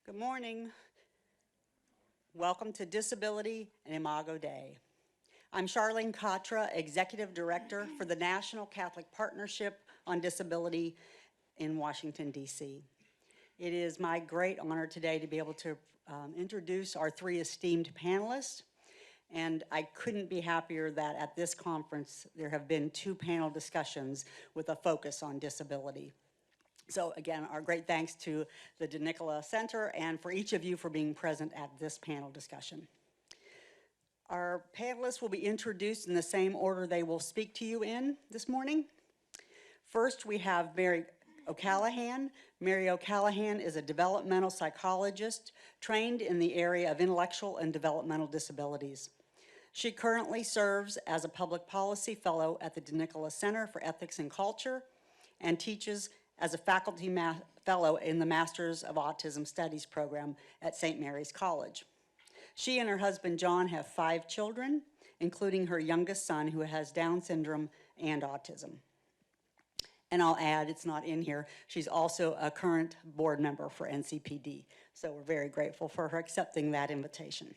Good morning. Welcome to Disability and Imago Day. I'm Charlene Courtois, Executive Director for the National Catholic Partnership on Disability in Washington, D.C. It is my great honor today to be able to introduce our three esteemed panelists, and I couldn't be happier that at this conference there have been two panel discussions with a focus on disability. So again, our great thanks to the De Nicola Center and for each of you for being present at this panel discussion. Our panelists will be introduced in the same order they will speak to you in this morning. First, we have Mary O'Callaghan. Mary O'Callaghan is a developmental psychologist trained in the area of intellectual and developmental disabilities. She currently serves as a public policy fellow at the De Nicola Center for Ethics and Culture and teaches as a faculty fellow in the Masters of Autism Studies program at St. Mary's College. She and her husband John have 5 children, including her youngest son who has Down syndrome and autism. And I'll add, it's not in here, she's also a current board member for NCPD. So we're very grateful for her accepting that invitation.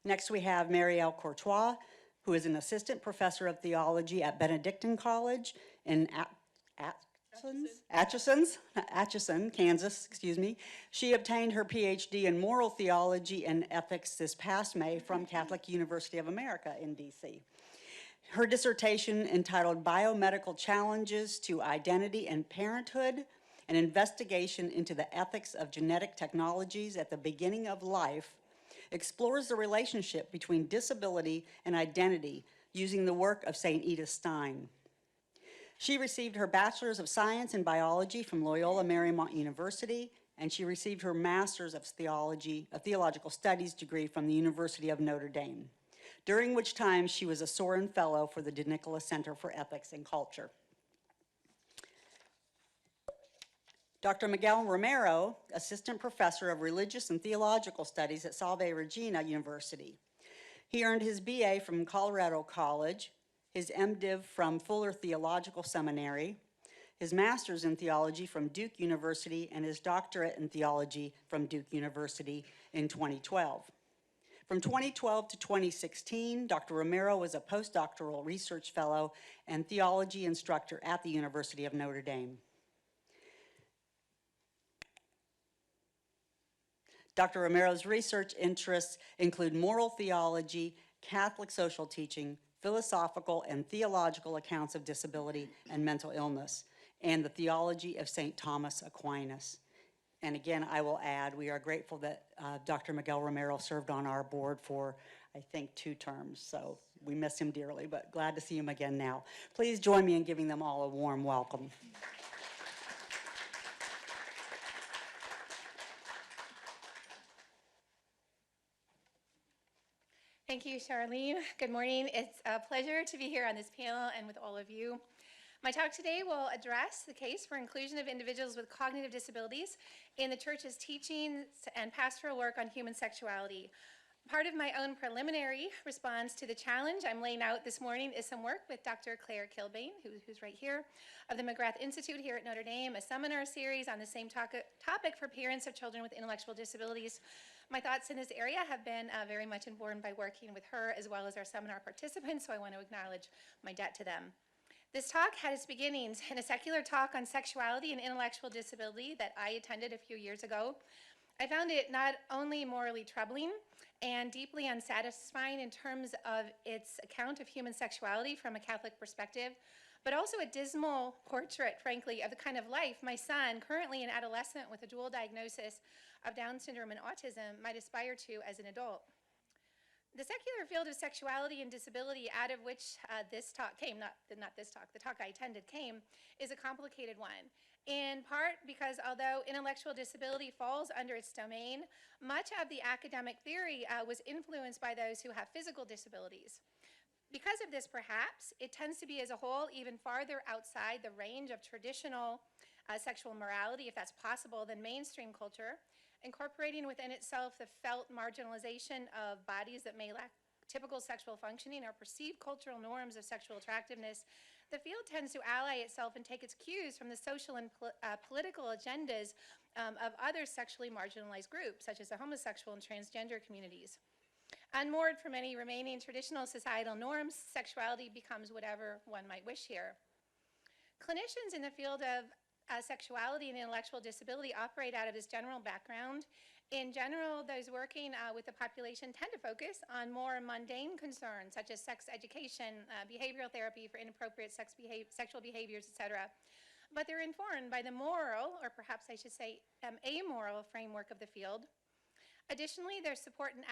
Next we have Mariele Courtois, who is an assistant professor of theology at Benedictine College in Atchison, Kansas, excuse me. She obtained her PhD in moral theology and ethics this past May from Catholic University of America in DC. Her dissertation entitled Biomedical Challenges to Identity and Parenthood, an investigation into the ethics of genetic technologies at the beginning of life, explores the relationship between disability and identity using the work of St. Edith Stein. She received her Bachelor's of Science in Biology from Loyola Marymount University, and she received her Master's of Theological Studies degree from the University of Notre Dame, during which time she was a Sorin Fellow for the De Nicola Center for Ethics and Culture. Dr. Miguel Romero, Assistant Professor of Religious and Theological Studies at Salve, Regina University. He earned his BA from Colorado College, his MDiv from Fuller Theological Seminary, his Master's in Theology from Duke University, and his Doctorate in Theology from Duke University in 2012. From 2012 to 2016, Dr. Romero was a postdoctoral research fellow and theology instructor at the University of Notre Dame. Dr. Romero's research interests include moral theology, Catholic social teaching, philosophical and theological accounts of disability and mental illness, and the theology of St. Thomas Aquinas. And again, I will add, we are grateful that Dr. Miguel Romero served on our board for, I think, 2 terms. So we miss him dearly, but glad to see him again now. Please join me in giving them all a warm welcome. Thank you, Charlene. Good morning. It's a pleasure to be here on this panel and with all of you. My talk today will address the case for inclusion of individuals with cognitive disabilities in the Church's teachings and pastoral work on human sexuality. Part of my own preliminary response to the challenge I'm laying out this morning is some work with Dr. Claire Kilbane, who's right here, of the McGrath Institute here at Notre Dame, a seminar series on the same topic for parents of children with intellectual disabilities. My thoughts in this area have been very much informed by working with her as well as our seminar participants, so I want to acknowledge my debt to them. This talk had its beginnings in a secular talk on sexuality and intellectual disability that I attended a few years ago. I found it not only morally troubling and deeply unsatisfying in terms of its account of human sexuality from a Catholic perspective, but also a dismal portrait, frankly, of the kind of life my son, currently an adolescent with a dual diagnosis of Down syndrome and autism, might aspire to as an adult. The secular field of sexuality and disability out of which this talk came, not this talk, the talk I attended came, is a complicated one. In part because although intellectual disability falls under its domain, much of the academic theory was influenced by those who have physical disabilities. Because of this, perhaps, it tends to be as a whole even farther outside the range of traditional sexual morality, if that's possible, than mainstream culture, incorporating within itself the felt marginalization of bodies that may lack typical sexual functioning or perceived cultural norms of sexual attractiveness The field tends to ally itself and take its cues from the social and political agendas of other sexually marginalized groups, such as the homosexual and transgender communities. Unmoored from any remaining traditional societal norms, sexuality becomes whatever one might wish here. Clinicians in the field of sexuality and intellectual disability operate out of this general background. In general, those working with the population tend to focus on more mundane concerns, such as sex education, behavioral therapy for inappropriate sexual behaviors, etc. But they're informed by the moral, or perhaps I should say amoral framework of the field. Additionally, there's support and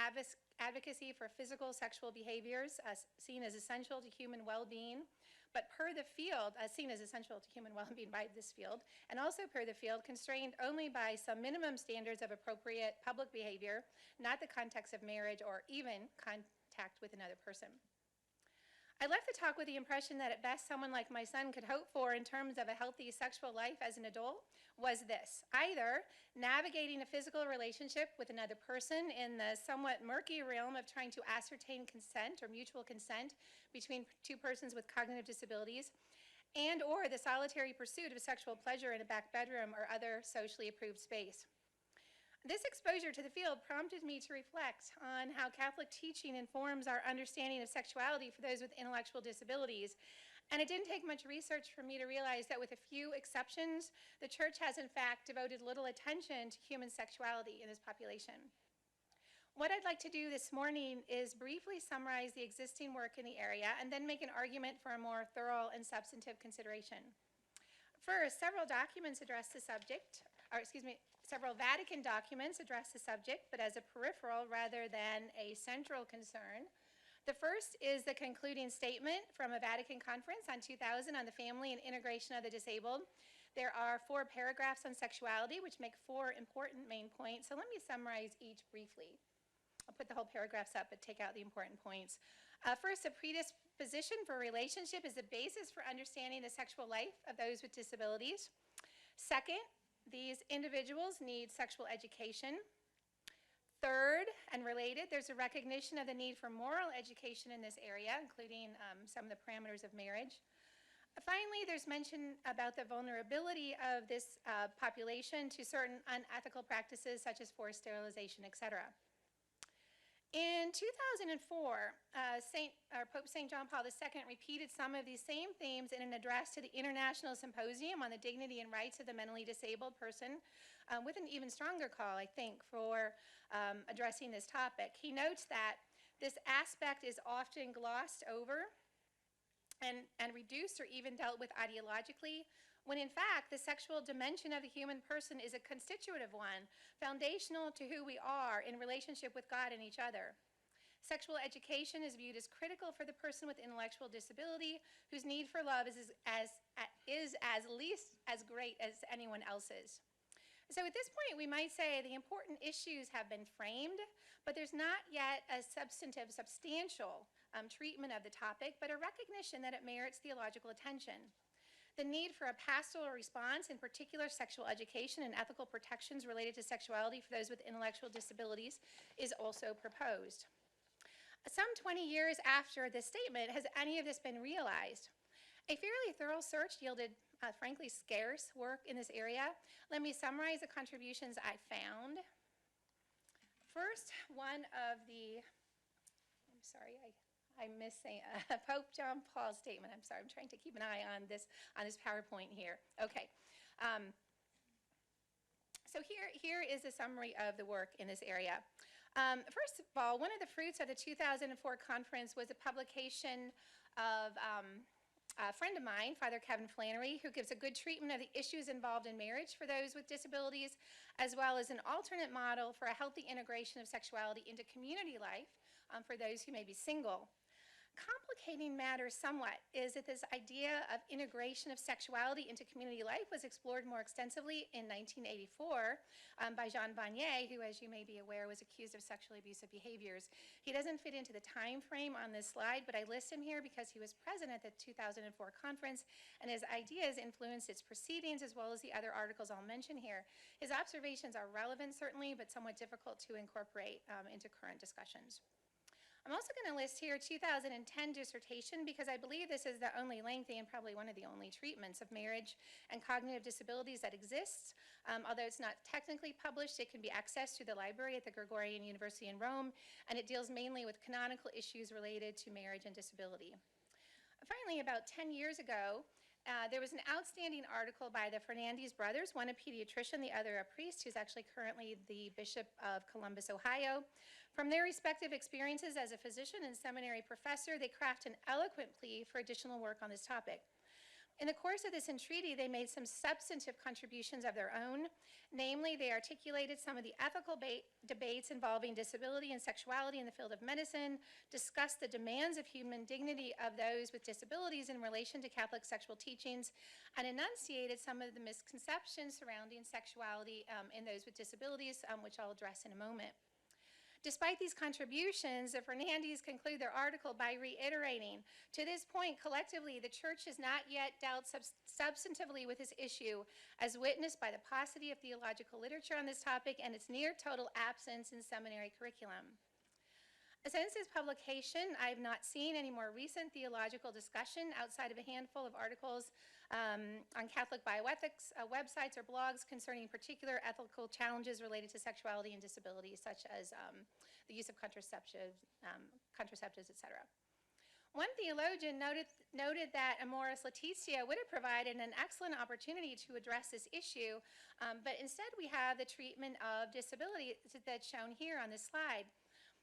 advocacy for physical sexual behaviors seen as essential to human well-being, but per the field, seen as essential to human well-being by this field, and also per the field, constrained only by some minimum standards of appropriate public behavior, not the context of marriage or even contact with another person. I left the talk with the impression that at best someone like my son could hope for in terms of a healthy sexual life as an adult was this: either navigating a physical relationship with another person in the somewhat murky realm of trying to ascertain consent or mutual consent between two persons with cognitive disabilities, and or the solitary pursuit of sexual pleasure in a back bedroom or other socially approved space. This exposure to the field prompted me to reflect on how Catholic teaching informs our understanding of sexuality for those with intellectual disabilities. And it didn't take much research for me to realize that with a few exceptions, the Church has in fact devoted little attention to human sexuality in this population. What I'd like to do this morning is briefly summarize the existing work in the area and then make an argument for a more thorough and substantive consideration. First, several documents address the subject, several Vatican documents address the subject, but as a peripheral rather than a central concern. The first is the concluding statement from a Vatican conference on 2000 on the family and integration of the disabled. There are 4 paragraphs on sexuality, which make 4 important main points. So let me summarize each briefly. I'll put the whole paragraphs up, but take out the important points. First, a predisposition for a relationship is the basis for understanding the sexual life of those with disabilities. Second, these individuals need sexual education. Third, and related, there's a recognition of the need for moral education in this area, including some of the parameters of marriage. Finally, there's mention about the vulnerability of this population to certain unethical practices such as forced sterilization, etc. In 2004, Pope St. John Paul II repeated some of these same themes in an address to the International Symposium on the Dignity and Rights of the Mentally Disabled Person, with an even stronger call, I think, for addressing this topic. He notes that this aspect is often glossed over and reduced or even dealt with ideologically, when in fact the sexual dimension of the human person is a constitutive one, foundational to who we are in relationship with God and each other. Sexual education is viewed as critical for the person with intellectual disability, whose need for love is as least as great as anyone else's. So at this point, we might say the important issues have been framed, but there's not yet a substantial treatment of the topic, but a recognition that it merits theological attention. The need for a pastoral response, in particular sexual education and ethical protections related to sexuality for those with intellectual disabilities, is also proposed. Some 20 years after this statement, has any of this been realized? A fairly thorough search yielded, frankly, scarce work in this area. Let me summarize the contributions I found. First, one of the, I'm sorry, I missed Pope John Paul's statement. I'm sorry, I'm trying to keep an eye on this PowerPoint here. Okay. So here is a summary of the work in this area. First of all, one of the fruits of the 2004 conference was a publication of a friend of mine, Father Kevin Flannery, who gives a good treatment of the issues involved in marriage for those with disabilities, as well as an alternate model for a healthy integration of sexuality into community life for those who may be single. Complicating matters somewhat is that this idea of integration of sexuality into community life was explored more extensively in 1984 by Jean Vanier, who, as you may be aware, was accused of sexually abusive behaviors. He doesn't fit into the time frame on this slide, but I list him here because he was present at the 2004 conference, and his ideas influenced its proceedings as well as the other articles I'll mention here. His observations are relevant, certainly, but somewhat difficult to incorporate into current discussions. I'm also going to list here 2010 dissertation because I believe this is the only lengthy and probably one of the only treatments of marriage and cognitive disabilities that exists. Although it's not technically published, it can be accessed through the library at the Gregorian University in Rome, and it deals mainly with canonical issues related to marriage and disability. Finally, about 10 years ago, there was an outstanding article by the Fernandez brothers, one a pediatrician, the other a priest, who's actually currently the Bishop of Columbus, Ohio. From their respective experiences as a physician and seminary professor, they craft an eloquent plea for additional work on this topic. In the course of this entreaty, they made some substantive contributions of their own. Namely, they articulated some of the ethical debates involving disability and sexuality in the field of medicine, discussed the demands of human dignity of those with disabilities in relation to Catholic sexual teachings, and enunciated some of the misconceptions surrounding sexuality in those with disabilities, which I'll address in a moment. Despite these contributions, the Fernandez conclude their article by reiterating, to this point, collectively, the Church has not yet dealt substantively with this issue, as witnessed by the paucity of theological literature on this topic and its near total absence in seminary curriculum. Since this publication, I have not seen any more recent theological discussion outside of a handful of articles on Catholic bioethics websites or blogs concerning particular ethical challenges related to sexuality and disability, such as the use of contraceptives, etc. One theologian noted that Amoris Laetitia would have provided an excellent opportunity to address this issue, but instead we have the treatment of disability that's shown here on this slide.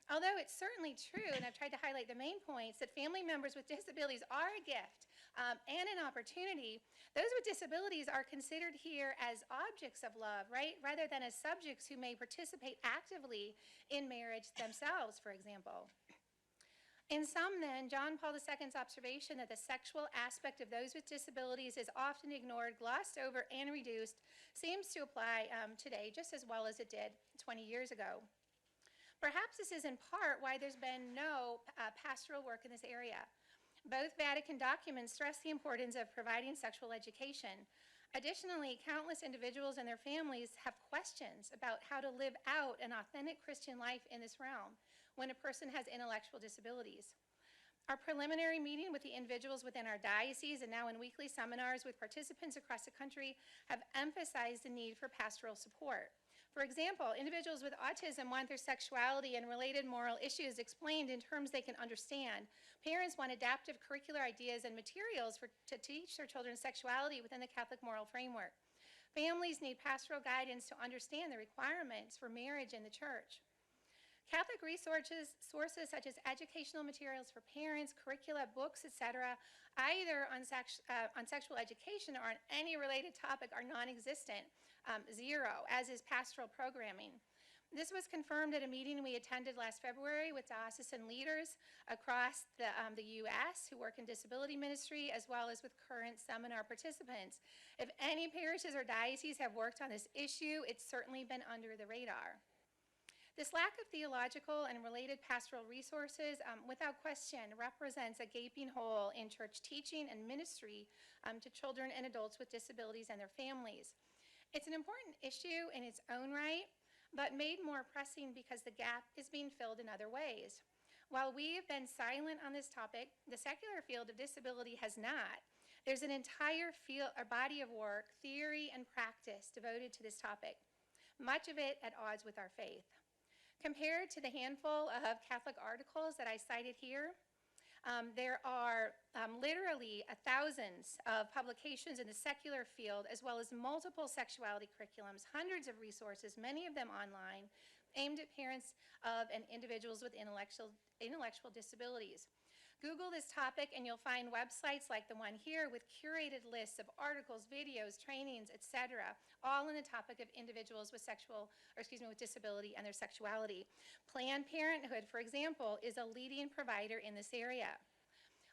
Although it's certainly true, and I've tried to highlight the main points, that family members with disabilities are a gift and an opportunity, those with disabilities are considered here as objects of love, right? Rather than as subjects who may participate actively in marriage themselves, for example. In sum, then, John Paul II's observation that the sexual aspect of those with disabilities is often ignored, glossed over, and reduced seems to apply today just as well as it did 20 years ago. Perhaps this is in part why there's been no pastoral work in this area. Both Vatican documents stress the importance of providing sexual education. Additionally, countless individuals and their families have questions about how to live out an authentic Christian life in this realm when a person has intellectual disabilities. Our preliminary meeting with the individuals within our diocese and now in weekly seminars with participants across the country have emphasized the need for pastoral support. For example, individuals with autism want their sexuality and related moral issues explained in terms they can understand. Parents want adaptive curricular ideas and materials to teach their children sexuality within the Catholic moral framework. Families need pastoral guidance to understand the requirements for marriage in the Church. Catholic resources such as educational materials for parents, curricula, books, etc., either on sexual education or on any related topic are non-existent, zero, as is pastoral programming. This was confirmed at a meeting we attended last February with diocesan leaders across the U.S. who work in disability ministry, as well as with current seminar participants. If any parishes or dioceses have worked on this issue, it's certainly been under the radar. This lack of theological and related pastoral resources, without question, represents a gaping hole in church teaching and ministry to children and adults with disabilities and their families. It's an important issue in its own right, but made more pressing because the gap is being filled in other ways. While we have been silent on this topic, the secular field of disability has not. There's an entire body of work, theory, and practice devoted to this topic, much of it at odds with our faith. Compared to the handful of Catholic articles that I cited here, there are literally thousands of publications in the secular field, as well as multiple sexuality curriculums, hundreds of resources, many of them online, aimed at parents of and individuals with intellectual disabilities. Google this topic and you'll find websites like the one here with curated lists of articles, videos, trainings, etc., all on the topic of individuals with disability and their sexuality. Planned Parenthood, for example, is a leading provider in this area.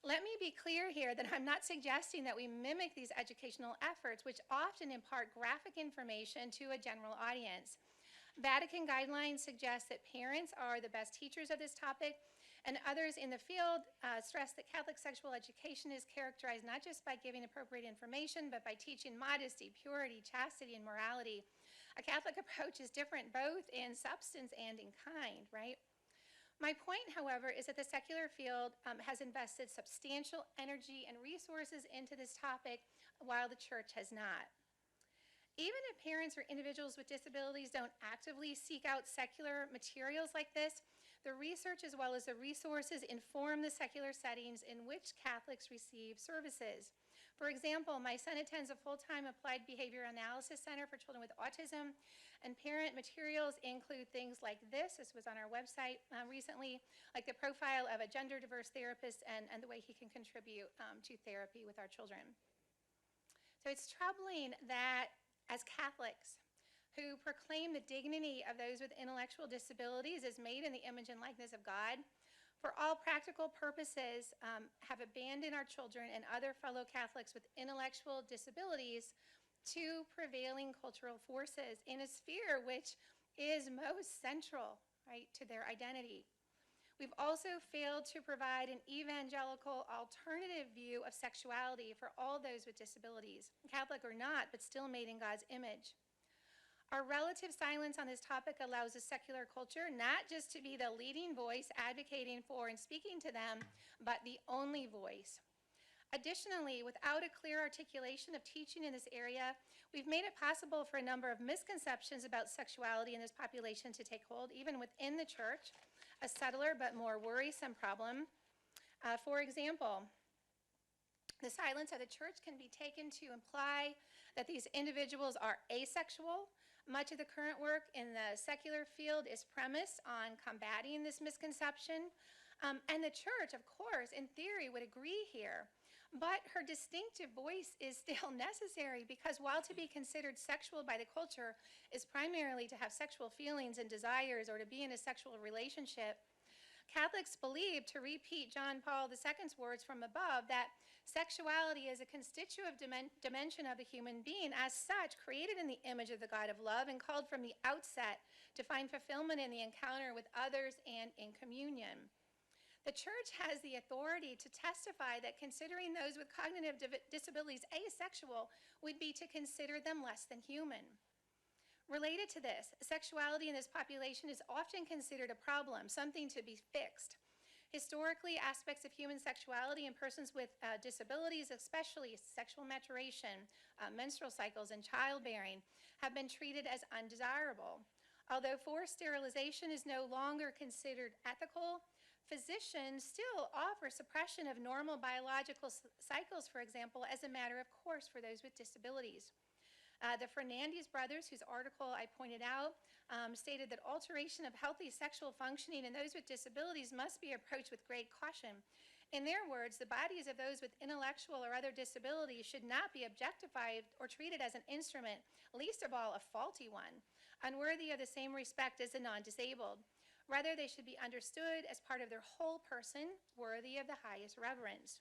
Let me be clear here that I'm not suggesting that we mimic these educational efforts, which often impart graphic information to a general audience. Vatican guidelines suggest that parents are the best teachers of this topic, and others in the field stress that Catholic sexual education is characterized not just by giving appropriate information, but by teaching modesty, purity, chastity, and morality. A Catholic approach is different both in substance and in kind, right? My point, however, is that the secular field has invested substantial energy and resources into this topic, while the church has not. Even if parents or individuals with disabilities don't actively seek out secular materials like this, the research as well as the resources inform the secular settings in which Catholics receive services. For example, my son attends a full-time applied behavior analysis center for children with autism, and parent materials include things like this. This was on our website recently, like the profile of a gender-diverse therapist and the way he can contribute to therapy with our children. So it's troubling that as Catholics who proclaim the dignity of those with intellectual disabilities as made in the image and likeness of God, for all practical purposes, have abandoned our children and other fellow Catholics with intellectual disabilities to prevailing cultural forces in a sphere which is most central, right, to their identity. We've also failed to provide an evangelical alternative view of sexuality for all those with disabilities, Catholic or not, but still made in God's image. Our relative silence on this topic allows the secular culture not just to be the leading voice advocating for and speaking to them, but the only voice. Additionally, without a clear articulation of teaching in this area, we've made it possible for a number of misconceptions about sexuality in this population to take hold, even within the church, a subtler but more worrisome problem. For example, the silence of the church can be taken to imply that these individuals are asexual. Much of the current work in the secular field is premised on combating this misconception. And the church, of course, in theory would agree here. But her distinctive voice is still necessary because while to be considered sexual by the culture is primarily to have sexual feelings and desires or to be in a sexual relationship, Catholics believe, to repeat John Paul II's words from above, that sexuality is a constitutive dimension of the human being, as such, created in the image of the God of love and called from the outset to find fulfillment in the encounter with others and in communion. The church has the authority to testify that considering those with cognitive disabilities asexual would be to consider them less than human. Related to this, sexuality in this population is often considered a problem, something to be fixed. Historically, aspects of human sexuality in persons with disabilities, especially sexual maturation, menstrual cycles, and childbearing, have been treated as undesirable. Although forced sterilization is no longer considered ethical, physicians still offer suppression of normal biological cycles, for example, as a matter of course for those with disabilities. The Fernandez brothers, whose article I pointed out, stated that alteration of healthy sexual functioning in those with disabilities must be approached with great caution. In their words, the bodies of those with intellectual or other disabilities should not be objectified or treated as an instrument, least of all a faulty one, unworthy of the same respect as the non-disabled. Rather, they should be understood as part of their whole person, worthy of the highest reverence.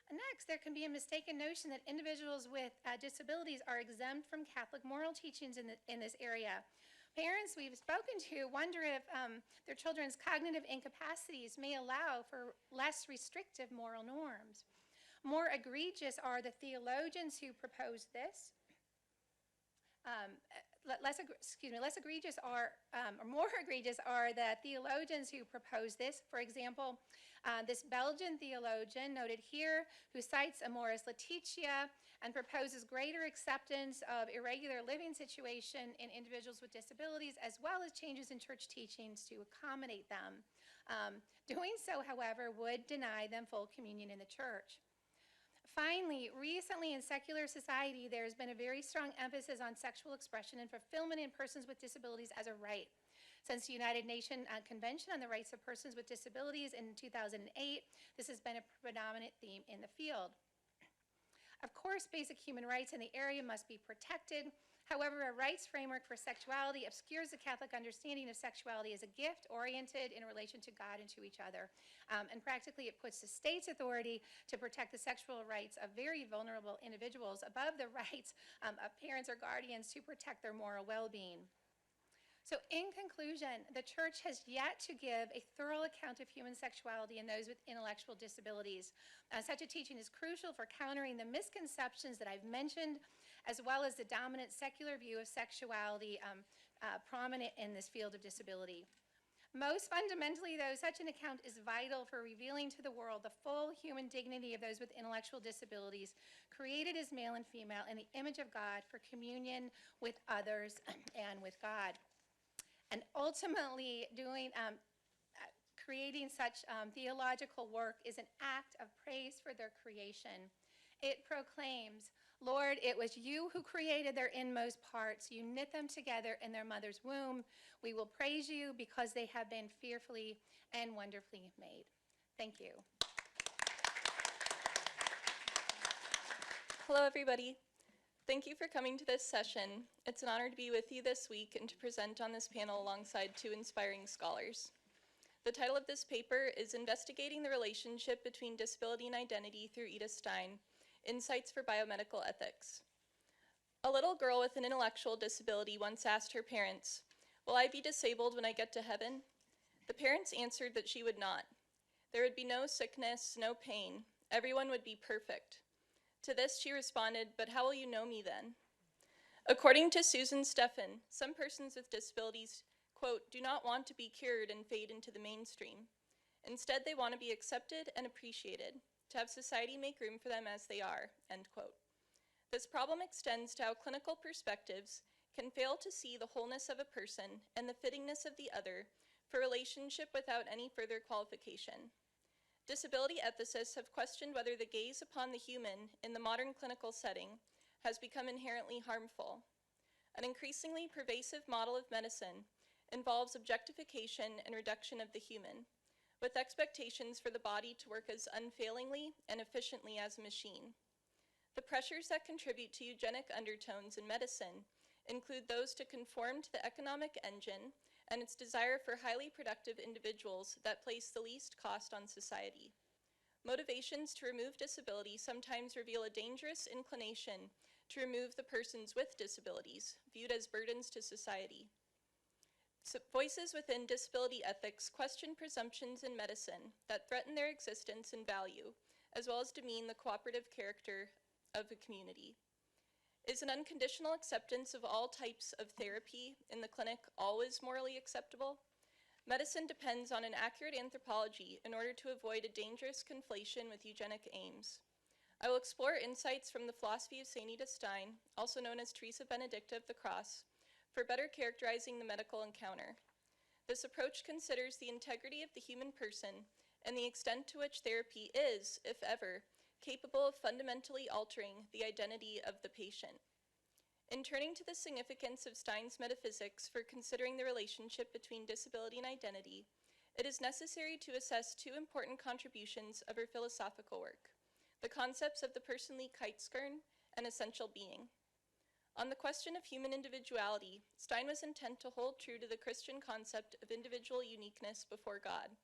Next, there can be a mistaken notion that individuals with disabilities are exempt from Catholic moral teachings in this area. Parents we've spoken to wonder if their children's cognitive incapacities may allow for less restrictive moral norms. More egregious are the theologians who propose this. More egregious are the theologians who propose this. For example, this Belgian theologian noted here, who cites Amoris Laetitia and proposes greater acceptance of irregular living situation in individuals with disabilities, as well as changes in church teachings to accommodate them. Doing so, however, would deny them full communion in the church. Finally, recently in secular society, there has been a very strong emphasis on sexual expression and fulfillment in persons with disabilities as a right. Since the United Nations Convention on the Rights of Persons with Disabilities in 2008, this has been a predominant theme in the field. Of course, basic human rights in the area must be protected. However, a rights framework for sexuality obscures the Catholic understanding of sexuality as a gift oriented in relation to God and to each other. And practically, it puts the state's authority to protect the sexual rights of very vulnerable individuals above the rights of parents or guardians to protect their moral well-being. So in conclusion, the church has yet to give a thorough account of human sexuality in those with intellectual disabilities. Such a teaching is crucial for countering the misconceptions that I've mentioned, as well as the dominant secular view of sexuality prominent in this field of disability. Most fundamentally, though, such an account is vital for revealing to the world the full human dignity of those with intellectual disabilities, created as male and female in the image of God for communion with others and with God. And ultimately, creating such theological work is an act of praise for their creation. It proclaims, Lord, it was you who created their inmost parts. You knit them together in their mother's womb. We will praise you because they have been fearfully and wonderfully made. Thank you. Hello, everybody. Thank you for coming to this session. It's an honor to be with you this week and to present on this panel alongside two inspiring scholars. The title of this paper is Investigating the Relationship Between Disability and Identity through Edith Stein, Insights for Biomedical Ethics. A little girl with an intellectual disability once asked her parents, "Will I be disabled when I get to heaven?" The parents answered that she would not. There would be no sickness, no pain. Everyone would be perfect. To this she responded, "But how will you know me then?" According to Susan Steffen, some persons with disabilities, quote, do not want to be cured and fade into the mainstream. Instead, they want to be accepted and appreciated, to have society make room for them as they are, end quote. This problem extends to how clinical perspectives can fail to see the wholeness of a person and the fittingness of the other for relationship without any further qualification. Disability ethicists have questioned whether the gaze upon the human in the modern clinical setting has become inherently harmful. An increasingly pervasive model of medicine involves objectification and reduction of the human, with expectations for the body to work as unfailingly and efficiently as a machine. The pressures that contribute to eugenic undertones in medicine include those to conform to the economic engine and its desire for highly productive individuals that place the least cost on society. Motivations to remove disability sometimes reveal a dangerous inclination to remove the persons with disabilities, viewed as burdens to society. Voices within disability ethics question presumptions in medicine that threaten their existence and value, as well as demean the cooperative character of a community. Is an unconditional acceptance of all types of therapy in the clinic always morally acceptable? Medicine depends on an accurate anthropology in order to avoid a dangerous conflation with eugenic aims. I will explore insights from the philosophy of St. Edith Stein, also known as Teresa Benedicta of the Cross, for better characterizing the medical encounter. This approach considers the integrity of the human person and the extent to which therapy is, if ever, capable of fundamentally altering the identity of the patient. In turning to the significance of Stein's metaphysics for considering the relationship between disability and identity, it is necessary to assess two important contributions of her philosophical work, the concepts of the personally Keitzkern and essential being. On the question of human individuality, Stein was intent to hold true to the Christian concept of individual uniqueness before God.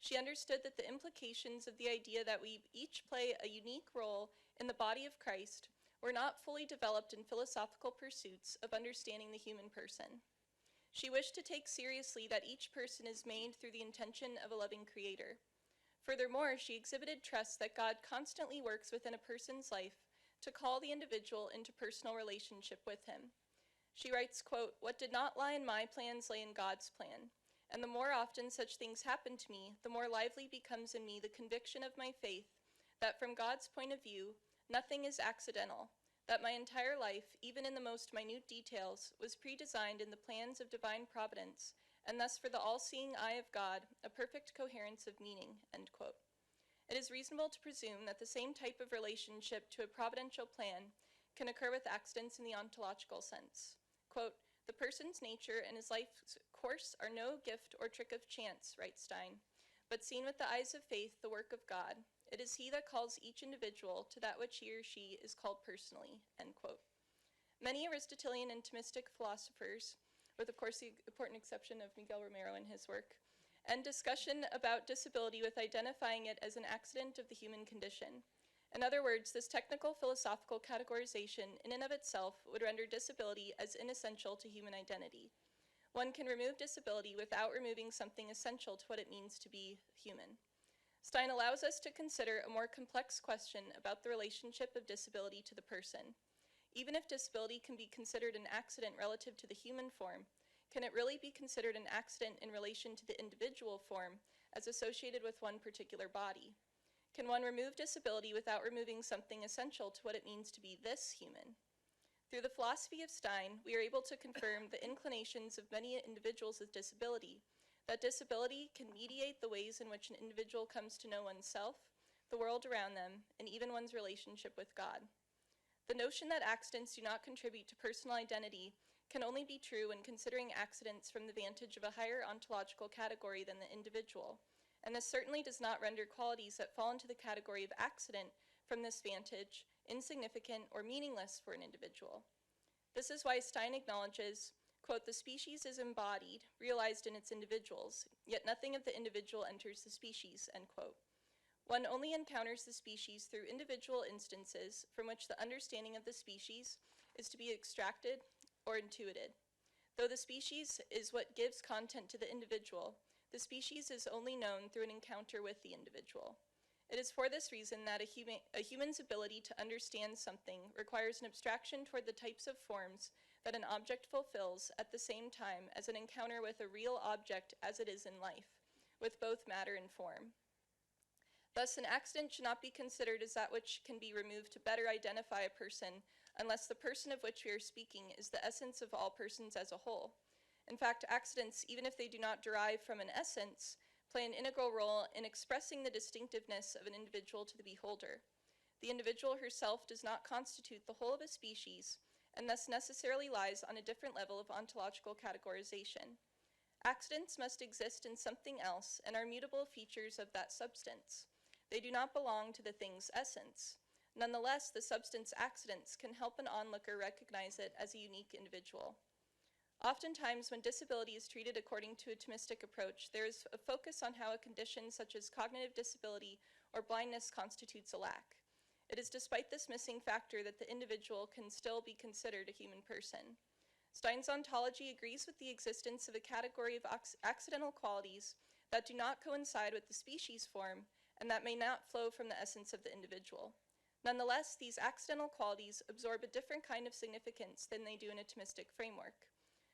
She understood that the implications of the idea that we each play a unique role in the body of Christ were not fully developed in philosophical pursuits of understanding the human person. She wished to take seriously that each person is made through the intention of a loving creator. Furthermore, she exhibited trust that God constantly works within a person's life to call the individual into personal relationship with him. She writes, quote, "What did not lie in my plans lay in God's plan. And the more often such things happen to me, the more lively becomes in me the conviction of my faith that from God's point of view, nothing is accidental, that my entire life, even in the most minute details, was predesigned in the plans of divine providence, and thus for the all-seeing eye of God, a perfect coherence of meaning," end quote. It is reasonable to presume that the same type of relationship to a providential plan can occur with accidents in the ontological sense. Quote, "The person's nature and his life's course are no gift or trick of chance," writes Stein, "but seen with the eyes of faith, the work of God. It is he that calls each individual to that which he or she is called personally," end quote. Many Aristotelian and Thomistic philosophers, with of course the important exception of Miguel Romero in his work, and discussion about disability with identifying it as an accident of the human condition. In other words, this technical philosophical categorization in and of itself would render disability as inessential to human identity. One can remove disability without removing something essential to what it means to be human. Stein allows us to consider a more complex question about the relationship of disability to the person. Even if disability can be considered an accident relative to the human form, can it really be considered an accident in relation to the individual form as associated with one particular body? Can one remove disability without removing something essential to what it means to be this human? Through the philosophy of Stein, we are able to confirm the inclinations of many individuals with disability, that disability can mediate the ways in which an individual comes to know oneself, the world around them, and even one's relationship with God. The notion that accidents do not contribute to personal identity can only be true when considering accidents from the vantage of a higher ontological category than the individual, and this certainly does not render qualities that fall into the category of accident from this vantage insignificant or meaningless for an individual. This is why Stein acknowledges, quote, "The species is embodied, realized in its individuals, yet nothing of the individual enters the species," end quote. One only encounters the species through individual instances from which the understanding of the species is to be extracted or intuited. Though the species is what gives content to the individual, the species is only known through an encounter with the individual. It is for this reason that a human's ability to understand something requires an abstraction toward the types of forms that an object fulfills at the same time as an encounter with a real object as it is in life, with both matter and form. Thus, an accident should not be considered as that which can be removed to better identify a person unless the person of which we are speaking is the essence of all persons as a whole. In fact, accidents, even if they do not derive from an essence, play an integral role in expressing the distinctiveness of an individual to the beholder. The individual herself does not constitute the whole of a species, and thus necessarily lies on a different level of ontological categorization. Accidents must exist in something else and are mutable features of that substance. They do not belong to the thing's essence. Nonetheless, the substance accidents can help an onlooker recognize it as a unique individual. Oftentimes, when disability is treated according to a Thomistic approach, there is a focus on how a condition such as cognitive disability or blindness constitutes a lack. It is despite this missing factor that the individual can still be considered a human person. Stein's ontology agrees with the existence of a category of accidental qualities that do not coincide with the species form and that may not flow from the essence of the individual. Nonetheless, these accidental qualities absorb a different kind of significance than they do in a Thomistic framework.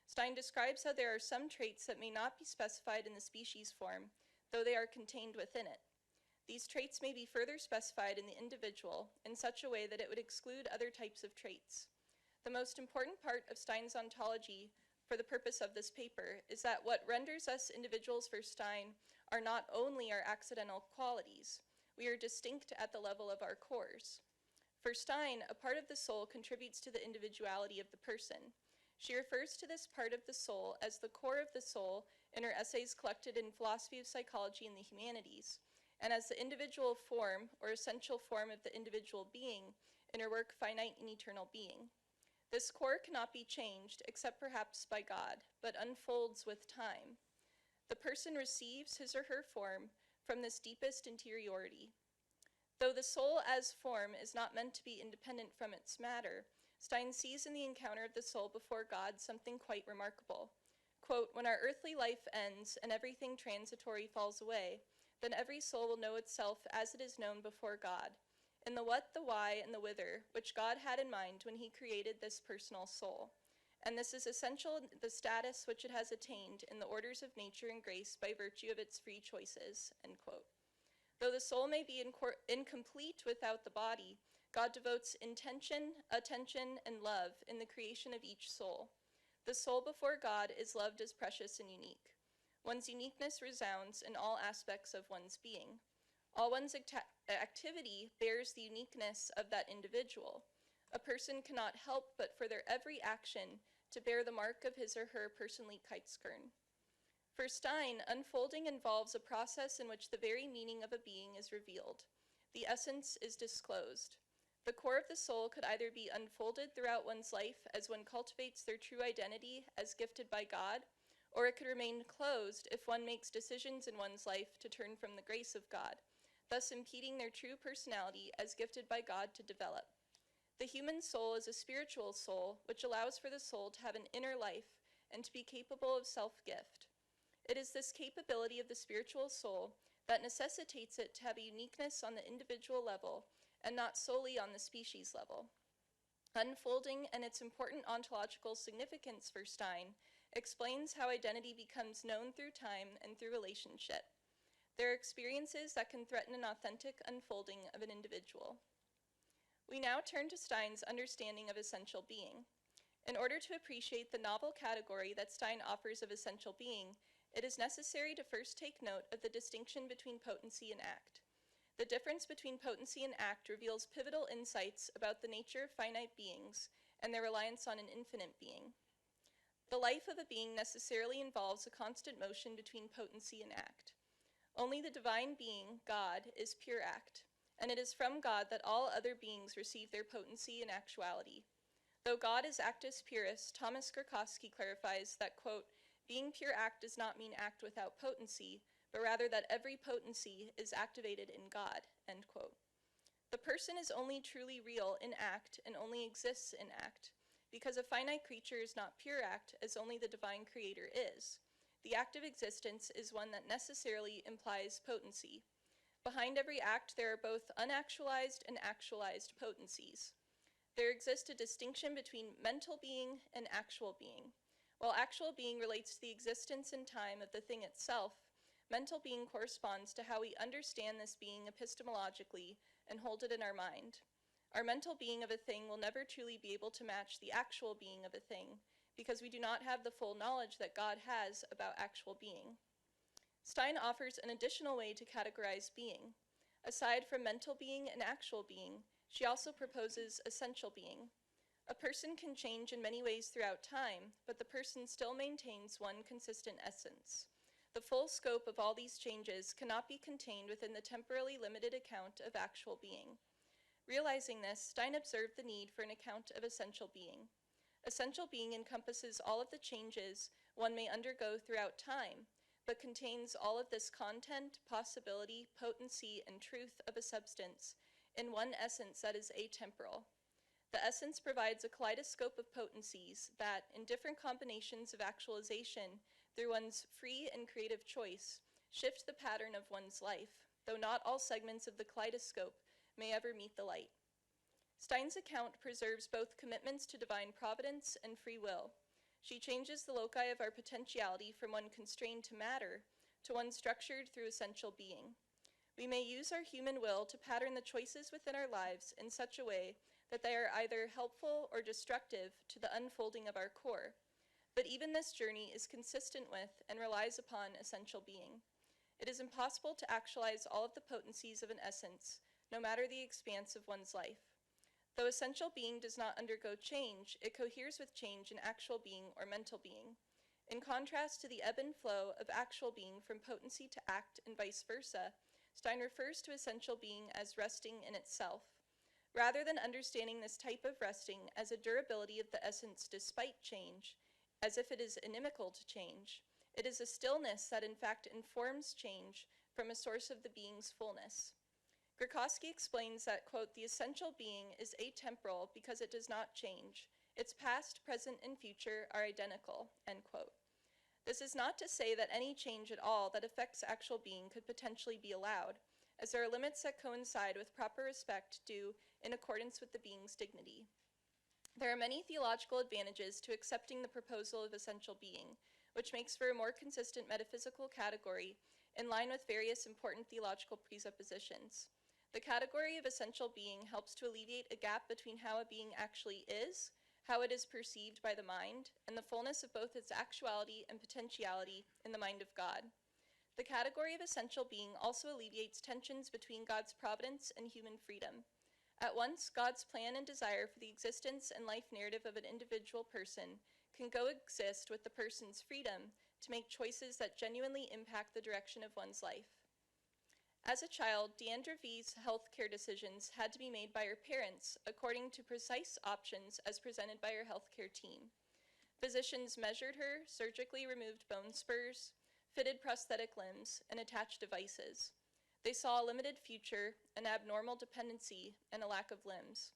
Stein describes how there are some traits that may not be specified in the species form, though they are contained within it. These traits may be further specified in the individual in such a way that it would exclude other types of traits. The most important part of Stein's ontology for the purpose of this paper is that what renders us individuals for Stein are not only our accidental qualities, we are distinct at the level of our cores. For Stein, a part of the soul contributes to the individuality of the person. She refers to this part of the soul as the core of the soul in her essays collected in Philosophy of Psychology and the Humanities, and as the individual form or essential form of the individual being in her work Finite and Eternal Being. This core cannot be changed, except perhaps by God, but unfolds with time. The person receives his or her form from this deepest interiority. Though the soul as form is not meant to be independent from its matter, Stein sees in the encounter of the soul before God something quite remarkable. Quote, "When our earthly life ends and everything transitory falls away, then every soul will know itself as it is known before God, in the what, the why, and the whither, which God had in mind when he created this personal soul. And this is essential in the status which it has attained in the orders of nature and grace by virtue of its free choices," end quote. Though the soul may be incomplete without the body, God devotes intention, attention, and love in the creation of each soul. The soul before God is loved as precious and unique. One's uniqueness resounds in all aspects of one's being. All one's activity bears the uniqueness of that individual. A person cannot help but for their every action to bear the mark of his or her Personlichkeitskern. For Stein, unfolding involves a process in which the very meaning of a being is revealed. The essence is disclosed. The core of the soul could either be unfolded throughout one's life as one cultivates their true identity as gifted by God, or it could remain closed if one makes decisions in one's life to turn from the grace of God, thus impeding their true personality as gifted by God to develop. The human soul is a spiritual soul, which allows for the soul to have an inner life and to be capable of self-gift. It is this capability of the spiritual soul that necessitates it to have a uniqueness on the individual level and not solely on the species level. Unfolding and its important ontological significance for Stein explains how identity becomes known through time and through relationship. There are experiences that can threaten an authentic unfolding of an individual. We now turn to Stein's understanding of essential being. In order to appreciate the novel category that Stein offers of essential being, it is necessary to first take note of the distinction between potency and act. The difference between potency and act reveals pivotal insights about the nature of finite beings and their reliance on an infinite being. The life of a being necessarily involves a constant motion between potency and act. Only the divine being, God, is pure act, and it is from God that all other beings receive their potency and actuality. Though God is actus purus, Thomas Courtois clarifies that, quote, being pure act does not mean act without potency, but rather that every potency is activated in God, end quote. The person is only truly real in act and only exists in act, because a finite creature is not pure act as only the divine creator is. The act of existence is one that necessarily implies potency. Behind every act, there are both unactualized and actualized potencies. There exists a distinction between mental being and actual being. While actual being relates to the existence and time of the thing itself, mental being corresponds to how we understand this being epistemologically and hold it in our mind. Our mental being of a thing will never truly be able to match the actual being of a thing, because we do not have the full knowledge that God has about actual being. Stein offers an additional way to categorize being. Aside from mental being and actual being, she also proposes essential being. A person can change in many ways throughout time, but the person still maintains one consistent essence. The full scope of all these changes cannot be contained within the temporally limited account of actual being. Realizing this, Stein observed the need for an account of essential being. Essential being encompasses all of the changes one may undergo throughout time, but contains all of this content, possibility, potency, and truth of a substance in one essence that is atemporal. The essence provides a kaleidoscope of potencies that, in different combinations of actualization through one's free and creative choice, shift the pattern of one's life, though not all segments of the kaleidoscope may ever meet the light. Stein's account preserves both commitments to divine providence and free will. She changes the loci of our potentiality from one constrained to matter to one structured through essential being. We may use our human will to pattern the choices within our lives in such a way that they are either helpful or destructive to the unfolding of our core. But even this journey is consistent with and relies upon essential being. It is impossible to actualize all of the potencies of an essence, no matter the expanse of one's life. Though essential being does not undergo change, it coheres with change in actual being or mental being. In contrast to the ebb and flow of actual being from potency to act and vice versa, Stein refers to essential being as resting in itself. Rather than understanding this type of resting as a durability of the essence despite change, as if it is inimical to change, it is a stillness that in fact informs change from a source of the being's fullness. Courtois explains that, quote, the essential being is atemporal because it does not change. Its past, present, and future are identical, end quote. This is not to say that any change at all that affects actual being could potentially be allowed, as there are limits that coincide with proper respect due in accordance with the being's dignity. There are many theological advantages to accepting the proposal of essential being, which makes for a more consistent metaphysical category in line with various important theological presuppositions. The category of essential being helps to alleviate a gap between how a being actually is, how it is perceived by the mind, and the fullness of both its actuality and potentiality in the mind of God. The category of essential being also alleviates tensions between God's providence and human freedom. At once, God's plan and desire for the existence and life narrative of an individual person can coexist with the person's freedom to make choices that genuinely impact the direction of one's life. As a child, Deandra V's healthcare decisions had to be made by her parents according to precise options as presented by her healthcare team. Physicians measured her, surgically removed bone spurs, fitted prosthetic limbs, and attached devices. They saw a limited future, an abnormal dependency, and a lack of limbs.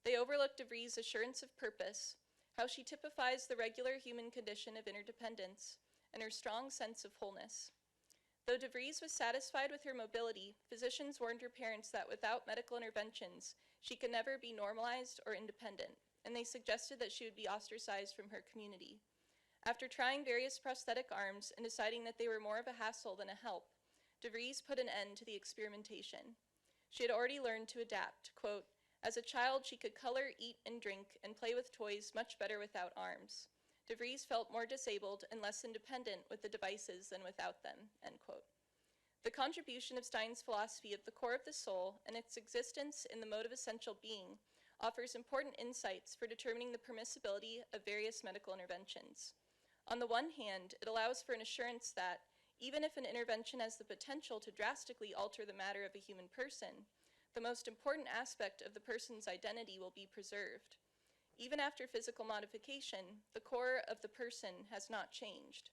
They overlooked DeVries' assurance of purpose, how she typifies the regular human condition of interdependence, and her strong sense of wholeness. Though DeVries was satisfied with her mobility, physicians warned her parents that without medical interventions, she could never be normalized or independent, and they suggested that she would be ostracized from her community. After trying various prosthetic arms and deciding that they were more of a hassle than a help, de Vries put an end to the experimentation. She had already learned to adapt. Quote, "As a child, she could color, eat, and drink, and play with toys much better without arms. De Vries felt more disabled and less independent with the devices than without them," end quote. The contribution of Stein's philosophy of the core of the soul and its existence in the mode of essential being offers important insights for determining the permissibility of various medical interventions. On the one hand, it allows for an assurance that, even if an intervention has the potential to drastically alter the matter of a human person, the most important aspect of the person's identity will be preserved. Even after physical modification, the core of the person has not changed.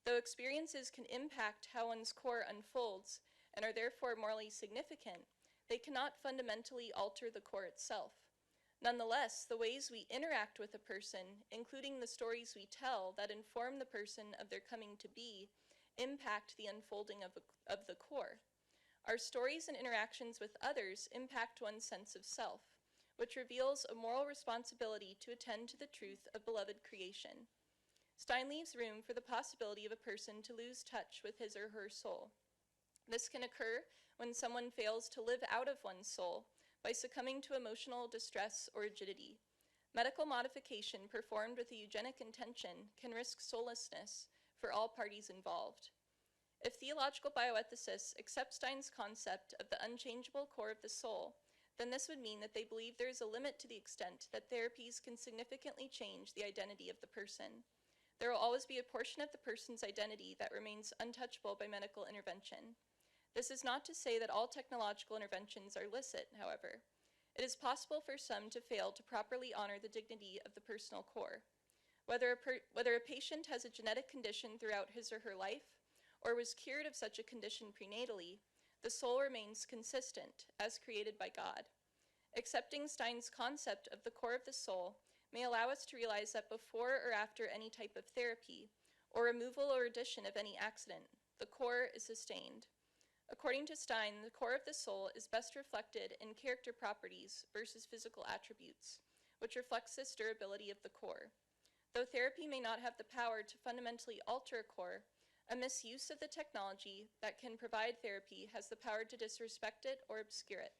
Though experiences can impact how one's core unfolds and are therefore morally significant, they cannot fundamentally alter the core itself. Nonetheless, the ways we interact with a person, including the stories we tell that inform the person of their coming to be, impact the unfolding of the core. Our stories and interactions with others impact one's sense of self, which reveals a moral responsibility to attend to the truth of beloved creation. Stein leaves room for the possibility of a person to lose touch with his or her soul. This can occur when someone fails to live out of one's soul by succumbing to emotional distress or rigidity. Medical modification performed with a eugenic intention can risk soullessness for all parties involved. If theological bioethicists accept Stein's concept of the unchangeable core of the soul, then this would mean that they believe there is a limit to the extent that therapies can significantly change the identity of the person. There will always be a portion of the person's identity that remains untouchable by medical intervention. This is not to say that all technological interventions are licit, however. It is possible for some to fail to properly honor the dignity of the personal core. Whether a patient has a genetic condition throughout his or her life, or was cured of such a condition prenatally, the soul remains consistent, as created by God. Accepting Stein's concept of the core of the soul may allow us to realize that before or after any type of therapy, or removal or addition of any accident, the core is sustained. According to Stein, the core of the soul is best reflected in character properties versus physical attributes, which reflects this durability of the core. Though therapy may not have the power to fundamentally alter a core, a misuse of the technology that can provide therapy has the power to disrespect it or obscure it.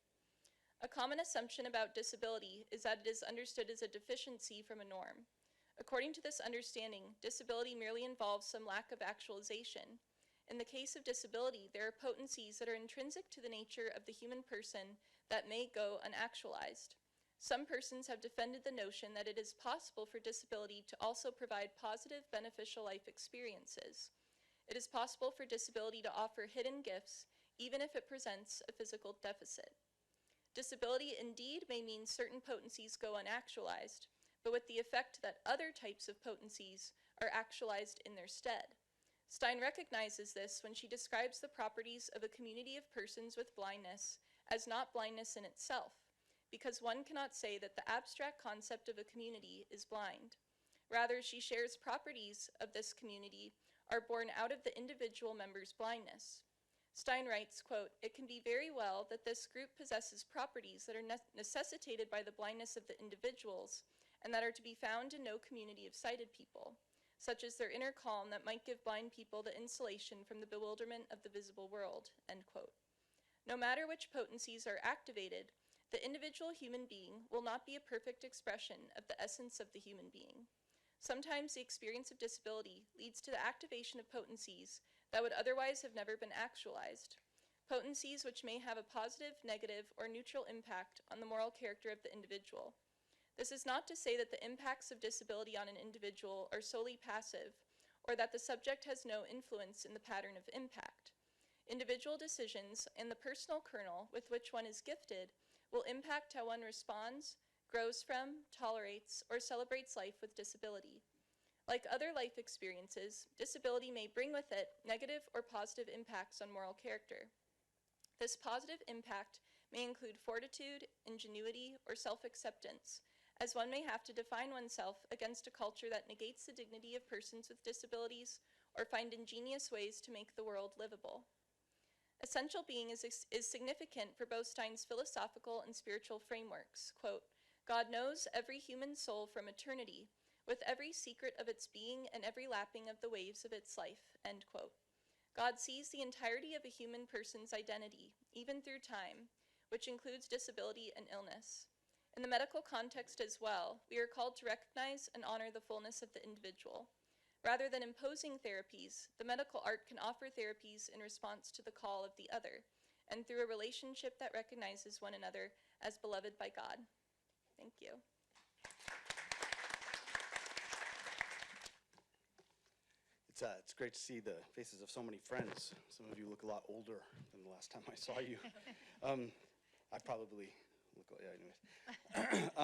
A common assumption about disability is that it is understood as a deficiency from a norm. According to this understanding, disability merely involves some lack of actualization. In the case of disability, there are potencies that are intrinsic to the nature of the human person that may go unactualized. Some persons have defended the notion that it is possible for disability to also provide positive, beneficial life experiences. It is possible for disability to offer hidden gifts, even if it presents a physical deficit. Disability indeed may mean certain potencies go unactualized, but with the effect that other types of potencies are actualized in their stead. Stein recognizes this when she describes the properties of a community of persons with blindness as not blindness in itself, because one cannot say that the abstract concept of a community is blind. Rather, she shares properties of this community are born out of the individual member's blindness. Stein writes, quote, "It can be very well that this group possesses properties that are necessitated by the blindness of the individuals and that are to be found in no community of sighted people, such as their inner calm that might give blind people the insulation from the bewilderment of the visible world," end quote. No matter which potencies are activated, the individual human being will not be a perfect expression of the essence of the human being. Sometimes the experience of disability leads to the activation of potencies that would otherwise have never been actualized, potencies which may have a positive, negative, or neutral impact on the moral character of the individual. This is not to say that the impacts of disability on an individual are solely passive, or that the subject has no influence in the pattern of impact. Individual decisions and the personal kernel with which one is gifted will impact how one responds, grows from, tolerates, or celebrates life with disability. Like other life experiences, disability may bring with it negative or positive impacts on moral character. This positive impact may include fortitude, ingenuity, or self-acceptance, as one may have to define oneself against a culture that negates the dignity of persons with disabilities or find ingenious ways to make the world livable. Essential being is significant for both Stein's philosophical and spiritual frameworks. Quote, "God knows every human soul from eternity, with every secret of its being and every lapping of the waves of its life, end quote. God sees the entirety of a human person's identity, even through time, which includes disability and illness. In the medical context as well, we are called to recognize and honor the fullness of the individual. Rather than imposing therapies, the medical art can offer therapies in response to the call of the other, and through a relationship that recognizes one another as beloved by God. Thank you. It's great to see the faces of so many friends. Some of you look a lot older than the last time I saw you. I probably look, yeah,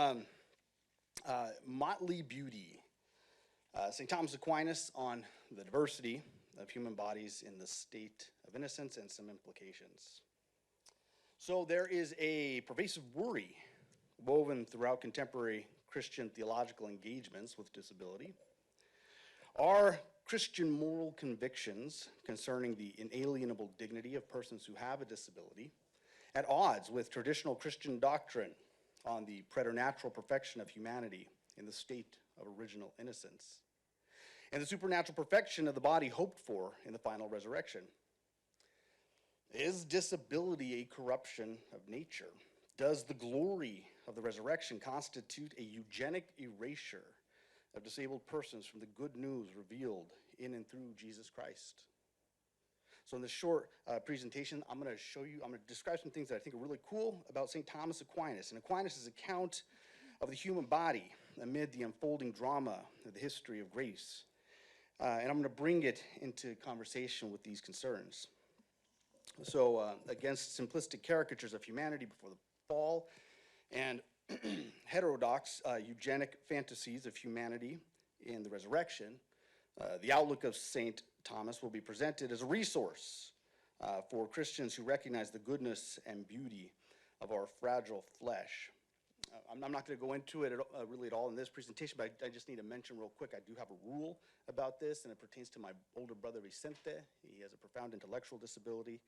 anyways. Motley beauty. St. Thomas Aquinas on the diversity of human bodies in the state of innocence and some implications. So there is a pervasive worry woven throughout contemporary Christian theological engagements with disability. Are Christian moral convictions concerning the inalienable dignity of persons who have a disability at odds with traditional Christian doctrine on the preternatural perfection of humanity in the state of original innocence and the supernatural perfection of the body hoped for in the final resurrection? Is disability a corruption of nature? Does the glory of the resurrection constitute a eugenic erasure of disabled persons from the good news revealed in and through Jesus Christ? So in this short presentation, I'm going to describe some things that I think are really cool about St. Thomas Aquinas and Aquinas' account of the human body amid the unfolding drama of the history of grace. And I'm going to bring it into conversation with these concerns. So against simplistic caricatures of humanity before the fall and heterodox eugenic fantasies of humanity in the resurrection, the outlook of St. Thomas will be presented as a resource for Christians who recognize the goodness and beauty of our fragile flesh. I'm not going to go into it really at all in this presentation, but I just need to mention real quick, I do have a rule about this, and it pertains to my older brother Vicente. He has a profound intellectual disability.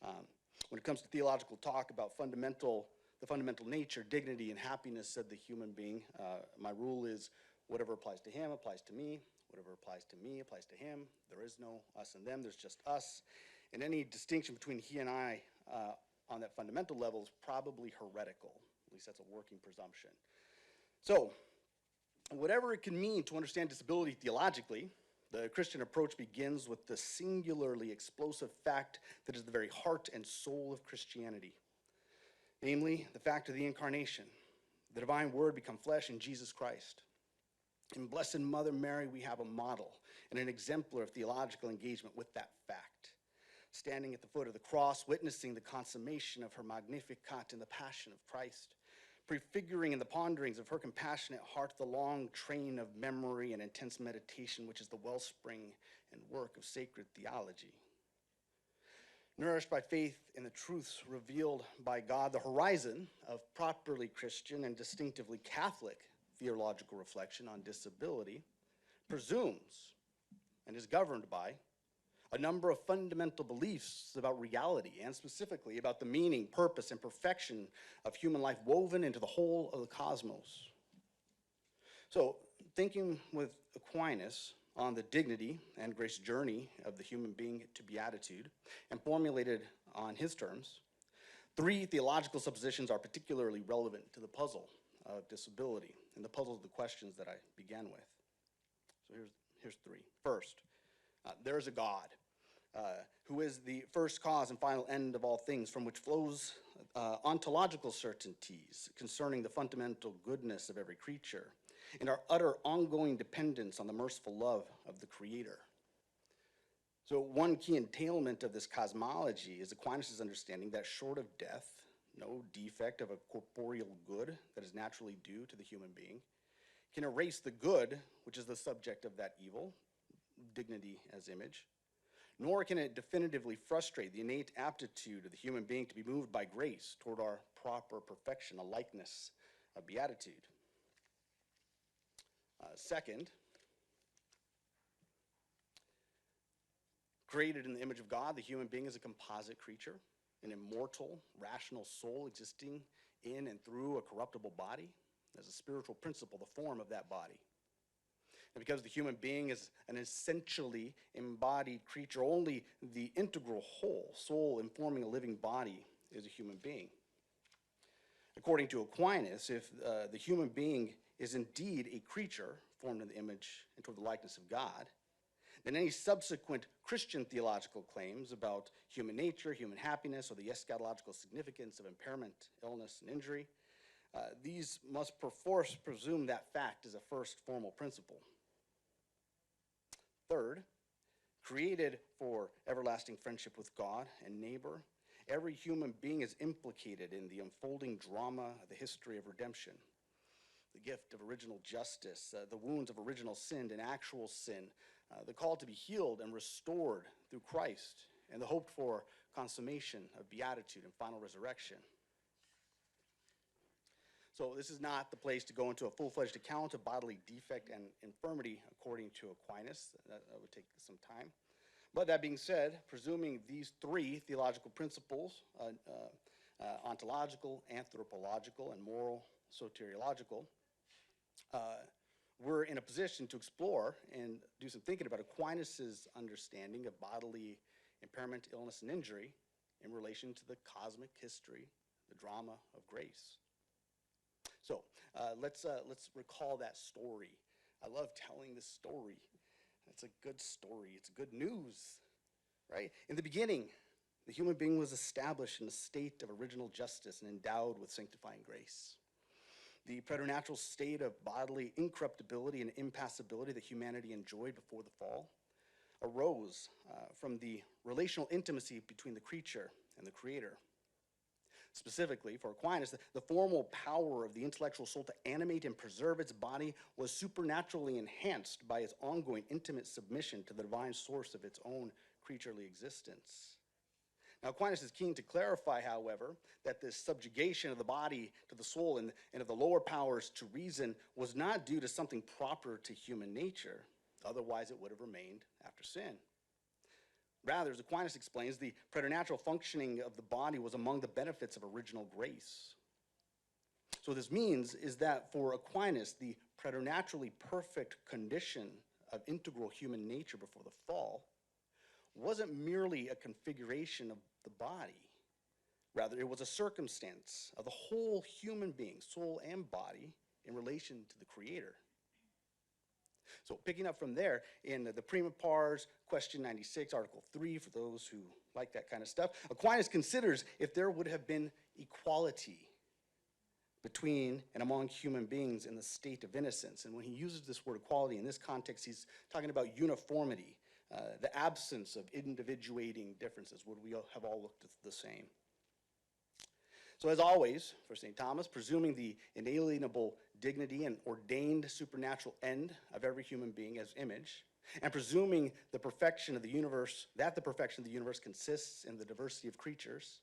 When it comes to theological talk about the fundamental nature, dignity, and happiness of the human being, my rule is whatever applies to him applies to me. Whatever applies to me applies to him. There is no us and them, there's just us. And any distinction between he and I on that fundamental level is probably heretical. At least that's a working presumption. So, whatever it can mean to understand disability theologically, the Christian approach begins with the singularly explosive fact that is the very heart and soul of Christianity. Namely, the fact of the incarnation, the divine word become flesh in Jesus Christ. In Blessed Mother Mary, we have a model and an exemplar of theological engagement with that fact. Standing at the foot of the cross, witnessing the consummation of her Magnificat in the passion of Christ, prefiguring in the ponderings of her compassionate heart the long train of memory and intense meditation, which is the wellspring and work of sacred theology. Nourished by faith in the truths revealed by God, the horizon of properly Christian and distinctively Catholic theological reflection on disability presumes and is governed by a number of fundamental beliefs about reality and specifically about the meaning, purpose, and perfection of human life woven into the whole of the cosmos. So, thinking with Aquinas on the dignity and grace journey of the human being to beatitude and formulated on his terms, three theological suppositions are particularly relevant to the puzzle of disability and the puzzle of the questions that I began with. So here's three. First, there is a God who is the first cause and final end of all things, from which flows ontological certainties concerning the fundamental goodness of every creature and our utter ongoing dependence on the merciful love of the Creator. So one key entailment of this cosmology is Aquinas' understanding that short of death, no defect of a corporeal good that is naturally due to the human being can erase the good, which is the subject of that evil, dignity as image, nor can it definitively frustrate the innate aptitude of the human being to be moved by grace toward our proper perfection, a likeness of beatitude. Second, created in the image of God, the human being is a composite creature, an immortal, rational soul existing in and through a corruptible body as a spiritual principle, the form of that body. And because the human being is an essentially embodied creature, only the integral whole, soul informing a living body, is a human being. According to Aquinas, if the human being is indeed a creature formed in the image and toward the likeness of God, then any subsequent Christian theological claims about human nature, human happiness, or the eschatological significance of impairment, illness, and injury, these must perforce presume that fact as a first formal principle. Third, created for everlasting friendship with God and neighbor, every human being is implicated in the unfolding drama of the history of redemption. The gift of original justice, the wounds of original sin and actual sin, the call to be healed and restored through Christ, and the hoped for consummation of beatitude and final resurrection. So this is not the place to go into a full-fledged account of bodily defect and infirmity according to Aquinas. That would take some time. But that being said, presuming these three theological principles, ontological, anthropological, and moral soteriological, we're in a position to explore and do some thinking about Aquinas' understanding of bodily impairment, illness, and injury in relation to the cosmic history, the drama of grace. So let's recall that story. I love telling this story. It's a good story. It's good news, right? In the beginning, the human being was established in a state of original justice and endowed with sanctifying grace. The preternatural state of bodily incorruptibility and impassibility that humanity enjoyed before the fall arose from the relational intimacy between the creature and the creator. Specifically, for Aquinas, the formal power of the intellectual soul to animate and preserve its body was supernaturally enhanced by its ongoing intimate submission to the divine source of its own creaturely existence. Now, Aquinas is keen to clarify, however, that this subjugation of the body to the soul and of the lower powers to reason was not due to something proper to human nature. Otherwise, it would have remained after sin. Rather, as Aquinas explains, the preternatural functioning of the body was among the benefits of original grace. So what this means is that for Aquinas, the preternaturally perfect condition of integral human nature before the fall wasn't merely a configuration of the body. Rather, it was a circumstance of the whole human being, soul and body, in relation to the Creator. So picking up from there, in the Prima Pars, question 96, article 3, for those who like that kind of stuff, Aquinas considers if there would have been equality between and among human beings in the state of innocence. And when he uses this word equality in this context, he's talking about uniformity, the absence of individuating differences. Would we have all looked the same? So as always, for St. Thomas, presuming the inalienable dignity and ordained supernatural end of every human being as image, and presuming the perfection of the universe, that the perfection of the universe consists in the diversity of creatures,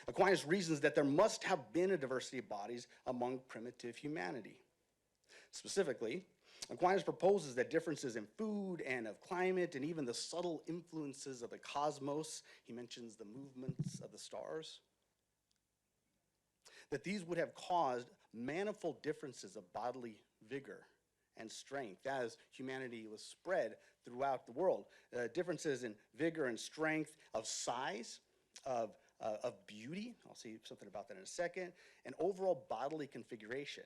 Aquinas reasons that there must have been a diversity of bodies among primitive humanity. Specifically, Aquinas proposes that differences in food and of climate and even the subtle influences of the cosmos, he mentions the movements of the stars, that these would have caused manifold differences of bodily vigor and strength as humanity was spread throughout the world. Differences in vigor and strength, of size, of beauty, I'll say something about that in a second, and overall bodily configuration.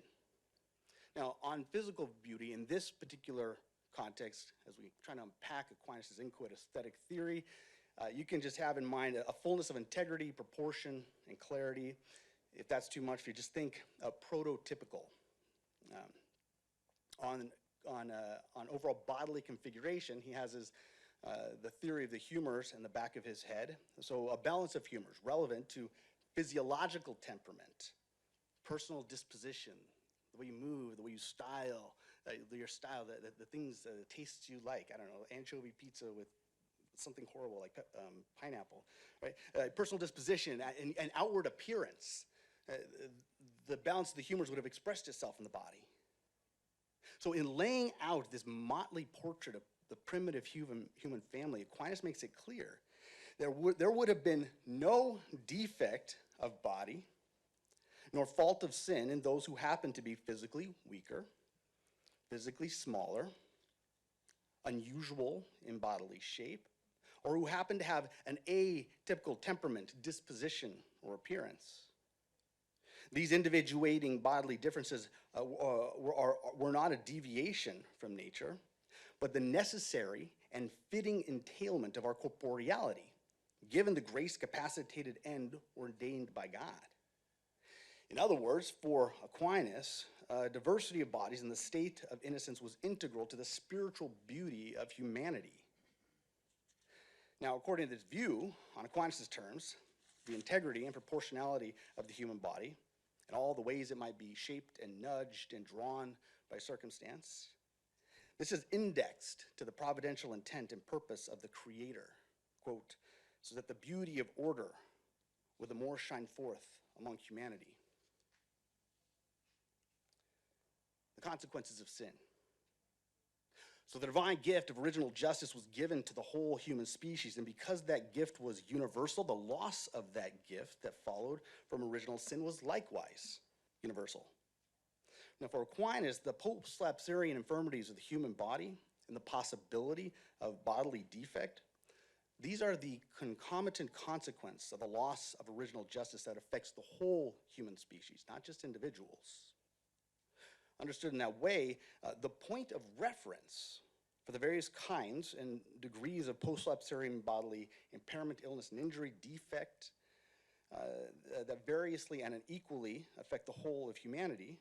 Now, on physical beauty, in this particular context, as we try to unpack Aquinas' inchoate aesthetic theory, you can just have in mind a fullness of integrity, proportion, and clarity. If that's too much for you, just think of prototypical. On overall bodily configuration, he has the theory of the humors in the back of his head. So a balance of humors relevant to physiological temperament, personal disposition, the way you move, the way you style, your style, the things, the tastes you like. I don't know, anchovy pizza with something horrible like pineapple, right? Personal disposition and outward appearance. The balance of the humors would have expressed itself in the body. So in laying out this motley portrait of the primitive human family, Aquinas makes it clear there would have been no defect of body, nor fault of sin in those who happen to be physically weaker, physically smaller, unusual in bodily shape, or who happen to have an atypical temperament, disposition, or appearance. These individuating bodily differences were not a deviation from nature, but the necessary and fitting entailment of our corporeality, given the grace-capacitated end ordained by God. In other words, for Aquinas, diversity of bodies in the state of innocence was integral to the spiritual beauty of humanity. Now, according to this view, on Aquinas' terms, the integrity and proportionality of the human body, and all the ways it might be shaped and nudged and drawn by circumstance, this is indexed to the providential intent and purpose of the Creator, quote, so that the beauty of order will the more shine forth among humanity. The consequences of sin. So the divine gift of original justice was given to the whole human species, and because that gift was universal, the loss of that gift that followed from original sin was likewise universal. Now for Aquinas, the post-lapsarian infirmities of the human body and the possibility of bodily defect, these are the concomitant consequence of the loss of original justice that affects the whole human species, not just individuals. Understood in that way, the point of reference for the various kinds and degrees of post-lapsarian bodily impairment, illness, and injury, defect, that variously and unequally affect the whole of humanity,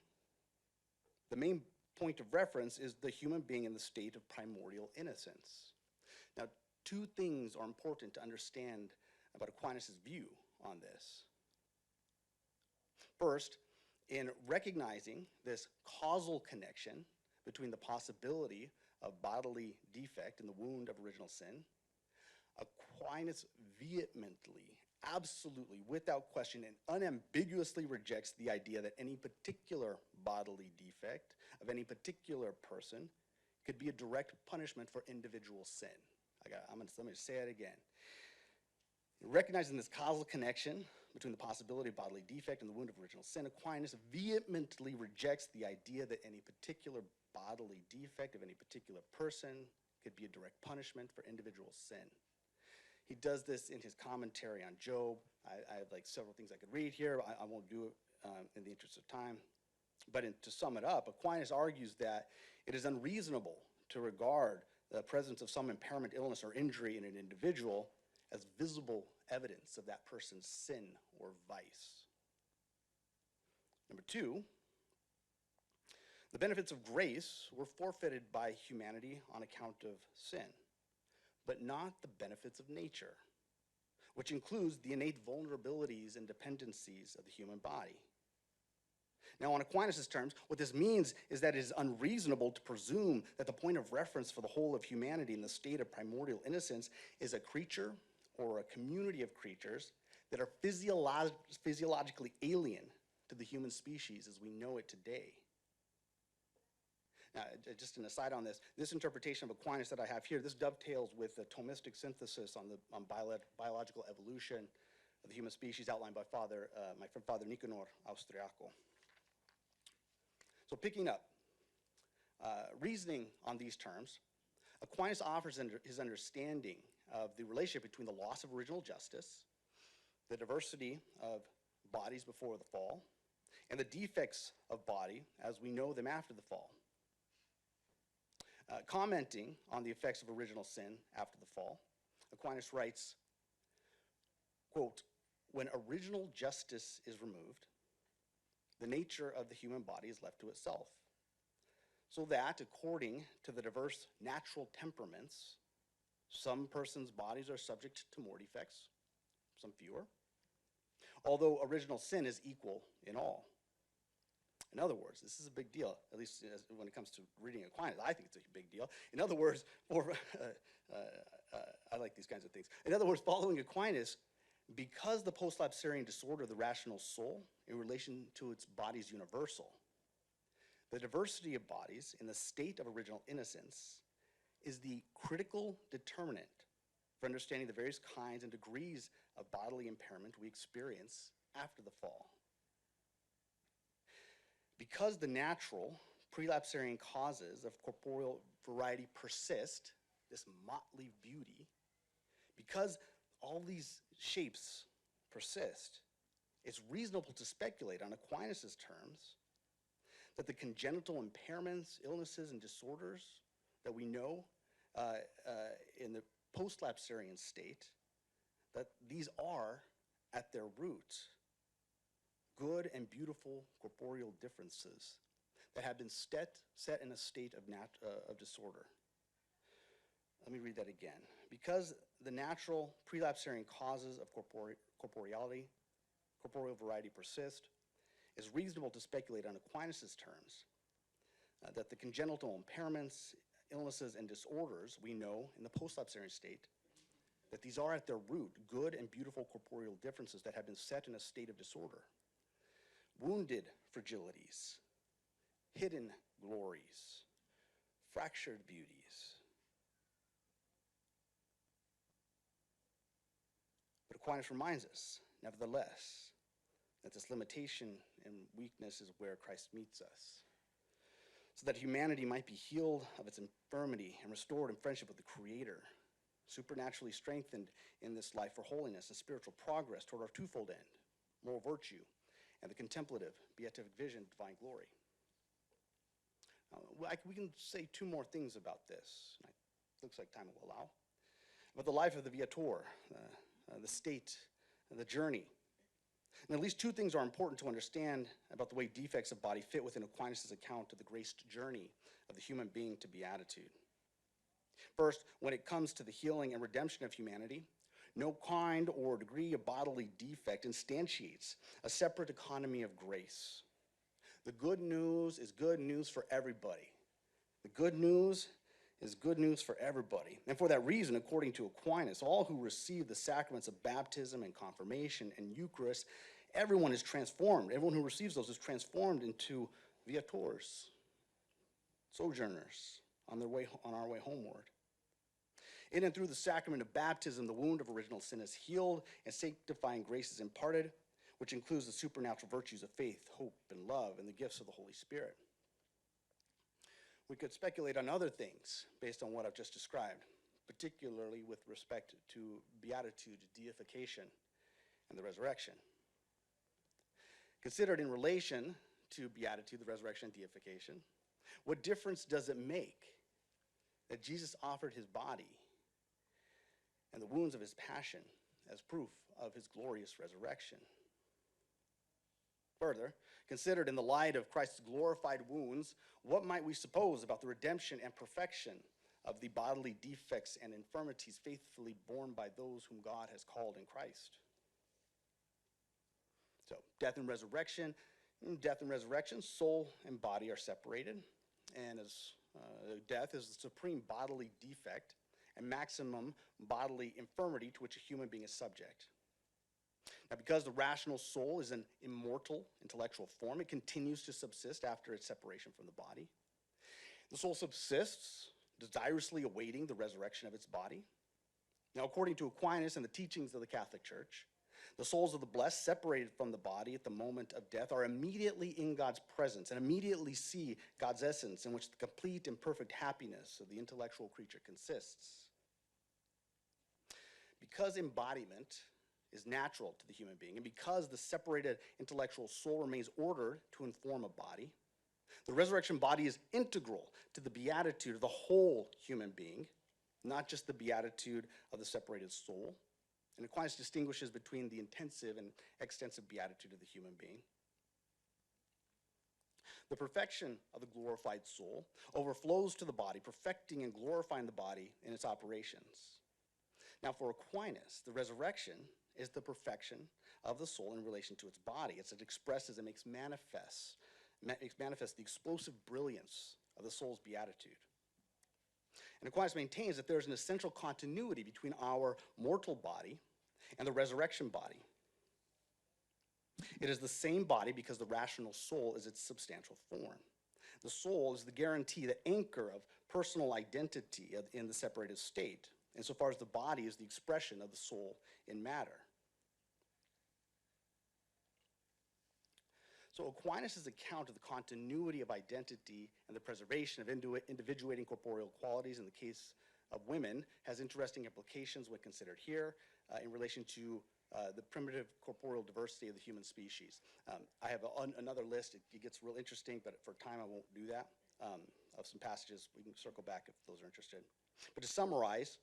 the main point of reference is the human being in the state of primordial innocence. Now, two things are important to understand about Aquinas' view on this. First, in recognizing this causal connection between the possibility of bodily defect and the wound of original sin, Aquinas vehemently, absolutely, without question, and unambiguously rejects the idea that any particular bodily defect of any particular person could be a direct punishment for individual sin. Let me say it again. Recognizing this causal connection between the possibility of bodily defect and the wound of original sin, Aquinas vehemently rejects the idea that any particular bodily defect of any particular person could be a direct punishment for individual sin. He does this in his commentary on Job. I have like several things I could read here. I won't do it in the interest of time. But to sum it up, Aquinas argues that it is unreasonable to regard the presence of some impairment, illness, or injury in an individual as visible evidence of that person's sin or vice. Number two, the benefits of grace were forfeited by humanity on account of sin, but not the benefits of nature, which includes the innate vulnerabilities and dependencies of the human body. Now, on Aquinas' terms, what this means is that it is unreasonable to presume that the point of reference for the whole of humanity in the state of primordial innocence is a creature or a community of creatures that are physiologically alien to the human species as we know it today. Now, just an aside on this interpretation of Aquinas that I have here, this dovetails with the Thomistic synthesis on biological evolution of the human species outlined by my friend Father Nicanor Austriaco. So picking up, reasoning on these terms, Aquinas offers his understanding of the relationship between the loss of original justice, the diversity of bodies before the fall, and the defects of body as we know them after the fall. Commenting on the effects of original sin after the fall, Aquinas writes, quote, when original justice is removed, the nature of the human body is left to itself, so that according to the diverse natural temperaments, some persons' bodies are subject to more defects, some fewer, although original sin is equal in all. In other words, this is a big deal, at least when it comes to reading Aquinas. I think it's a big deal. In other words, I like these kinds of things. In other words, following Aquinas, because the post-lapsarian disorder of the rational soul in relation to its body is universal, the diversity of bodies in the state of original innocence is the critical determinant for understanding the various kinds and degrees of bodily impairment we experience after the fall. Because the natural prelapsarian causes of corporeal variety persist, this motley beauty, because all these shapes persist, it's reasonable to speculate on Aquinas' terms that the congenital impairments, illnesses, and disorders that we know in the post-lapsarian state, that these are, at their root, good and beautiful corporeal differences that have been set in a state of disorder. Let me read that again. Because the natural prelapsarian causes of corporeal variety persist, it's reasonable to speculate on Aquinas' terms that the congenital impairments, illnesses, and disorders we know in the post-lapsarian state, that these are at their root good and beautiful corporeal differences that have been set in a state of disorder. Wounded fragilities, hidden glories, fractured beauties. But Aquinas reminds us, nevertheless, that this limitation and weakness is where Christ meets us, so that humanity might be healed of its infirmity and restored in friendship with the Creator, supernaturally strengthened in this life for holiness and spiritual progress toward our twofold end, moral virtue, and the contemplative, beatific vision of divine glory. We can say two more things about this. Looks like time will allow. About the life of the Viator, the state, the journey. And at least two things are important to understand about the way defects of body fit within Aquinas' account of the graced journey of the human being to beatitude. First, when it comes to the healing and redemption of humanity, no kind or degree of bodily defect instantiates a separate economy of grace. The good news is good news for everybody. The good news is good news for everybody. And for that reason, according to Aquinas, all who receive the sacraments of baptism and confirmation and Eucharist, everyone is transformed. Everyone who receives those is transformed into viators, sojourners on our way homeward. In and through the sacrament of baptism, the wound of original sin is healed and sanctifying grace is imparted, which includes the supernatural virtues of faith, hope, and love, and the gifts of the Holy Spirit. We could speculate on other things based on what I've just described, particularly with respect to beatitude, deification, and the resurrection. Considered in relation to beatitude, the resurrection, and deification, what difference does it make that Jesus offered his body and the wounds of his passion as proof of his glorious resurrection? Further, considered in the light of Christ's glorified wounds, what might we suppose about the redemption and perfection of the bodily defects and infirmities faithfully borne by those whom God has called in Christ? So, death and resurrection, soul and body are separated, and as death is the supreme bodily defect and maximum bodily infirmity to which a human being is subject. Now, because the rational soul is an immortal intellectual form, it continues to subsist after its separation from the body. The soul subsists, desirously awaiting the resurrection of its body. Now, according to Aquinas and the teachings of the Catholic Church, the souls of the blessed, separated from the body at the moment of death, are immediately in God's presence and immediately see God's essence, in which the complete and perfect happiness of the intellectual creature consists. Because embodiment is natural to the human being, and because the separated intellectual soul remains ordered to inform a body, the resurrection body is integral to the beatitude of the whole human being, not just the beatitude of the separated soul. And Aquinas distinguishes between the intensive and extensive beatitude of the human being. The perfection of the glorified soul overflows to the body, perfecting and glorifying the body in its operations. Now, for Aquinas, the resurrection is the perfection of the soul in relation to its body. It expresses and makes manifest the explosive brilliance of the soul's beatitude. And Aquinas maintains that there's an essential continuity between our mortal body and the resurrection body. It is the same body because the rational soul is its substantial form. The soul is the guarantee, the anchor of personal identity in the separated state, insofar as the body is the expression of the soul in matter. So Aquinas' account of the continuity of identity and the preservation of individuating corporeal qualities in the case of women has interesting implications when considered here in relation to the primitive corporeal diversity of the human species. I have another list. It gets real interesting, but for time I won't do that, of some passages. We can circle back if those are interested. But to summarize,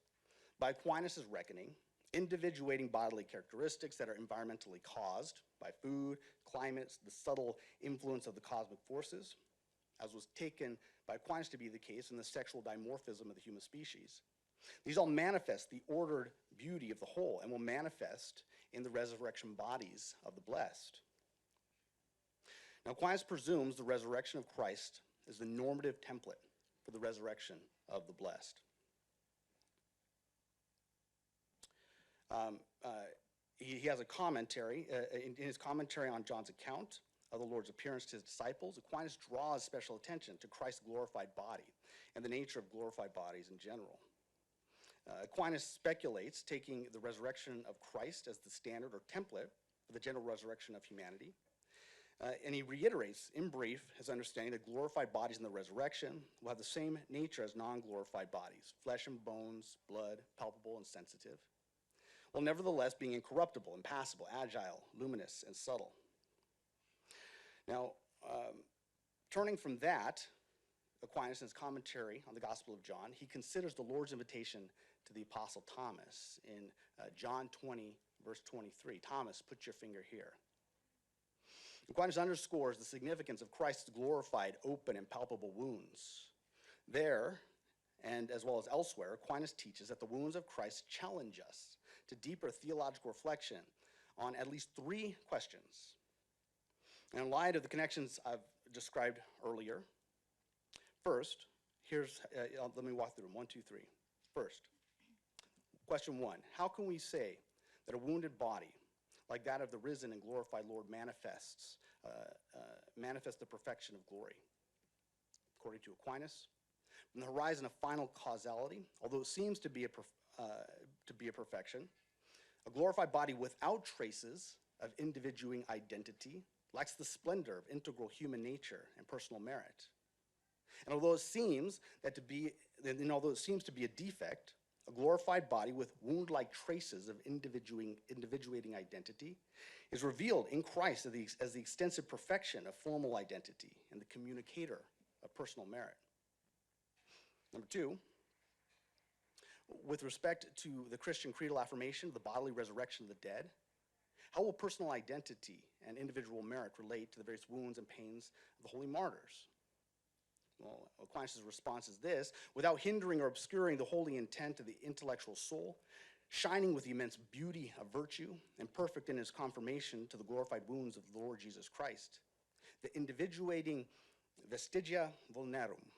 by Aquinas' reckoning, individuating bodily characteristics that are environmentally caused by food, climates, the subtle influence of the cosmic forces, as was taken by Aquinas to be the case in the sexual dimorphism of the human species. These all manifest the ordered beauty of the whole and will manifest in the resurrection bodies of the blessed. Now, Aquinas presumes the resurrection of Christ is the normative template for the resurrection of the blessed. He has a commentary. In his commentary on John's account of the Lord's appearance to his disciples, Aquinas draws special attention to Christ's glorified body and the nature of glorified bodies in general. Aquinas speculates, taking the resurrection of Christ as the standard or template for the general resurrection of humanity. And he reiterates, in brief, his understanding that glorified bodies in the resurrection will have the same nature as non-glorified bodies, flesh and bones, blood, palpable and sensitive, while nevertheless being incorruptible, impassible, agile, luminous, and subtle. Now, turning from that, Aquinas, in his commentary on the Gospel of John, he considers the Lord's invitation to the Apostle Thomas in John 20, verse 23. Thomas, put your finger here. Aquinas underscores the significance of Christ's glorified, open, and palpable wounds. There, and as well as elsewhere, Aquinas teaches that the wounds of Christ challenge us to deeper theological reflection on at least three questions. And in light of the connections I've described earlier, first, let me walk through them, 1, 2, 3. First, question 1, how can we say that a wounded body, like that of the risen and glorified Lord, manifests the perfection of glory? According to Aquinas, from the horizon of final causality, although it seems to be a perfection, a glorified body without traces of individuating identity lacks the splendor of integral human nature and personal merit. And although it seems to be a defect, a glorified body with wound-like traces of individuating identity is revealed in Christ as the extensive perfection of formal identity and the communicator of personal merit. Number 2, with respect to the Christian creedal affirmation of the bodily resurrection of the dead, how will personal identity and individual merit relate to the various wounds and pains of the holy martyrs? Well, Aquinas' response is this: without hindering or obscuring the holy intent of the intellectual soul, shining with the immense beauty of virtue, and perfect in his confirmation to the glorified wounds of the Lord Jesus Christ, the individuating vestigia vulnerum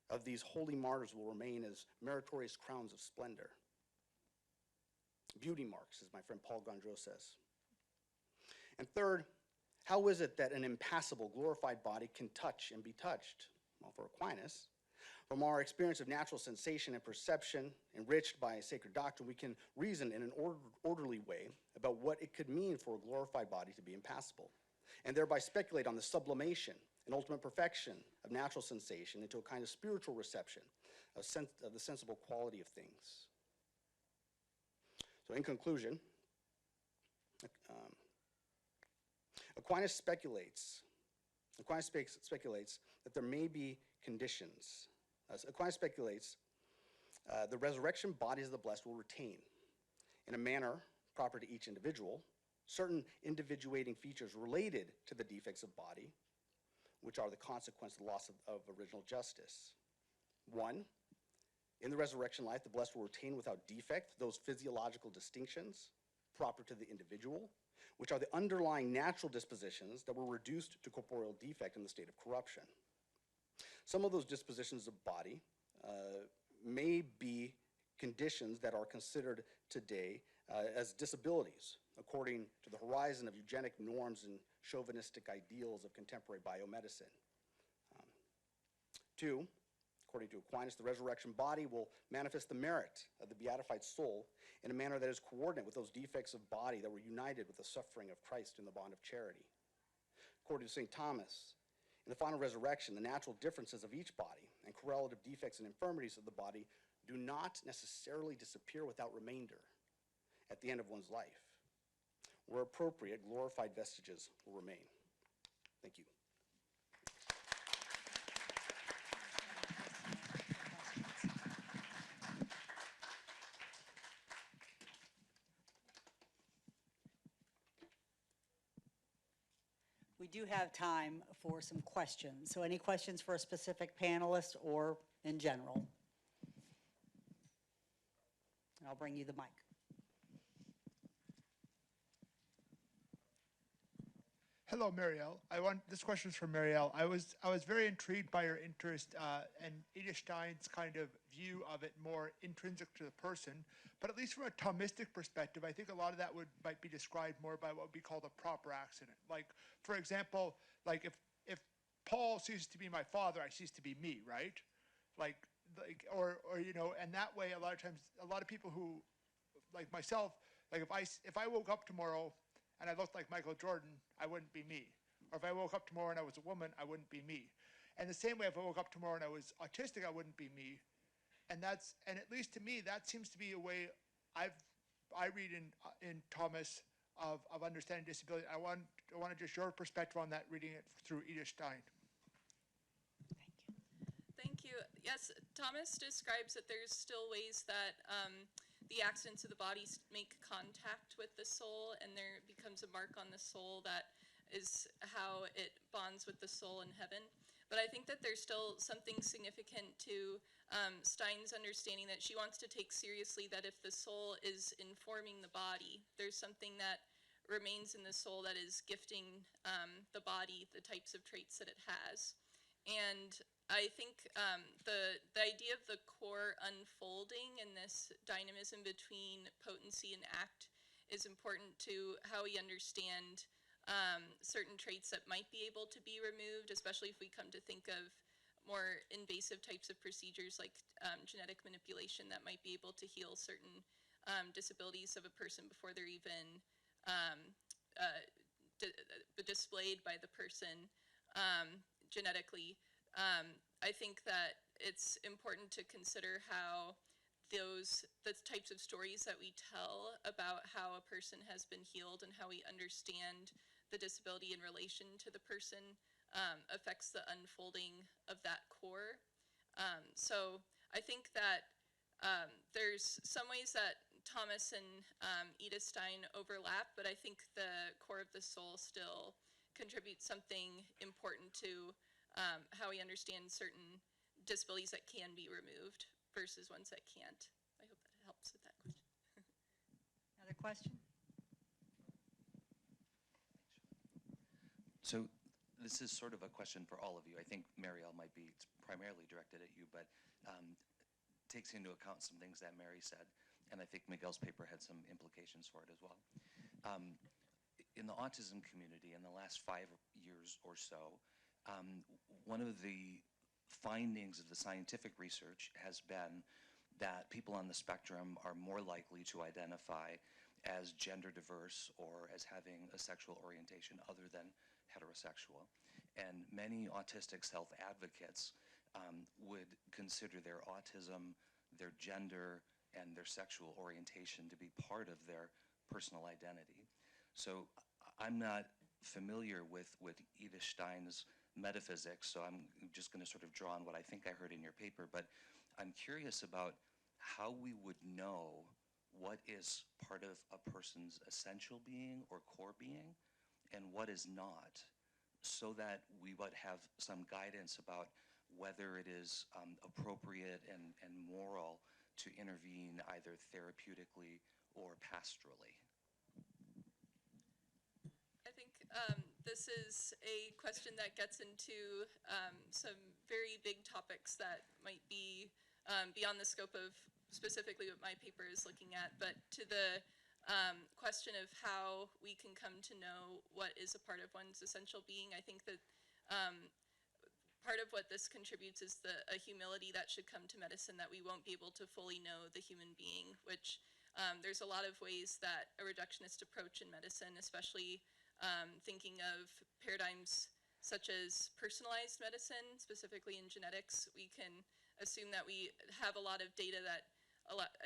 of these holy martyrs will remain as meritorious crowns of splendor. Beauty marks, as my friend Paul Gondreau says. And third, how is it that an impassible, glorified body can touch and be touched? Well, for Aquinas, from our experience of natural sensation and perception, enriched by sacred doctrine, we can reason in an orderly way about what it could mean for a glorified body to be impassible, and thereby speculate on the sublimation and ultimate perfection of natural sensation into a kind of spiritual reception of the sensible quality of things. So in conclusion, Aquinas speculates that there may be conditions. Aquinas speculates the resurrection bodies of the blessed will retain, in a manner proper to each individual, certain individuating features related to the defects of body, which are the consequence of the loss of original justice. 1, in the resurrection life, the blessed will retain without defect those physiological distinctions proper to the individual, which are the underlying natural dispositions that were reduced to corporeal defect in the state of corruption. Some of those dispositions of body may be conditions that are considered today as disabilities, according to the horizon of eugenic norms and chauvinistic ideals of contemporary biomedicine. 2, according to Aquinas, the resurrection body will manifest the merit of the beatified soul in a manner that is coordinate with those defects of body that were united with the suffering of Christ in the bond of charity. According to St. Thomas, in the final resurrection, the natural differences of each body and correlative defects and infirmities of the body do not necessarily disappear without remainder at the end of one's life. Where appropriate, glorified vestiges will remain. Thank you. We do have time for some questions. So any questions for a specific panelist or in general? And I'll bring you the mic. Hello, Mariele. This question is for Mariele. I was very intrigued by your interest and Edith Stein's kind of view of it, more intrinsic to the person. But at least from a Thomistic perspective, I think a lot of that might be described more by what we call the proper accident. Like, for example, like if Paul ceases to be my father, I cease to be me, right? Or you know, and that way, a lot of times, a lot of people who, like myself, like if I woke up tomorrow and I looked like Michael Jordan, I wouldn't be me. Or if I woke up tomorrow and I was a woman, I wouldn't be me. And the same way, if I woke up tomorrow and I was autistic, I wouldn't be me. And at least to me, that seems to be a way I read in Thomas of understanding disability. I want just your perspective on that, reading it through Edith Stein. Thank you. Yes, Thomas describes that there's still ways that the accidents of the body make contact with the soul, and there becomes a mark on the soul that is how it bonds with the soul in heaven. But I think that there's still something significant to Stein's understanding that she wants to take seriously that if the soul is informing the body, there's something that remains in the soul that is gifting the body the types of traits that it has. And I think the idea of the core unfolding and this dynamism between potency and act is important to how we understand certain traits that might be able to be removed, especially if we come to think of more invasive types of procedures like genetic manipulation that might be able to heal certain disabilities of a person before they're even displayed by the person genetically. I think that it's important to consider how the types of stories that we tell about how a person has been healed and how we understand the disability in relation to the person affects the unfolding of that core. So I think that there's some ways that Thomas and Edith Stein overlap, but I think the core of the soul still contributes something important to how we understand certain disabilities that can be removed versus ones that can't. I hope that helps with that question. Another question? So this is sort of a question for all of you. I think Mariele might be primarily directed at you, but takes into account some things that Mary said, and I think Miguel's paper had some implications for it as well. In the autism community, in the last 5 years or so, one of the findings of the scientific research has been that people on the spectrum are more likely to identify as gender diverse or as having a sexual orientation other than heterosexual. And many autistic self-advocates would consider their autism, their gender, and their sexual orientation to be part of their personal identity. So I'm not familiar with Edith Stein's metaphysics, so I'm just going to sort of draw on what I think I heard in your paper, but I'm curious about how we would know what is part of a person's essential being or core being and what is not, so that we would have some guidance about whether it is appropriate and moral to intervene either therapeutically or pastorally. I think this is a question that gets into some very big topics that might be beyond the scope of specifically what my paper is looking at, but to the question of how we can come to know what is a part of one's essential being. I think that part of what this contributes is a humility that should come to medicine, that we won't be able to fully know the human being, which there's a lot of ways that a reductionist approach in medicine, especially thinking of paradigms such as personalized medicine, specifically in genetics. We can assume that we have a lot of data that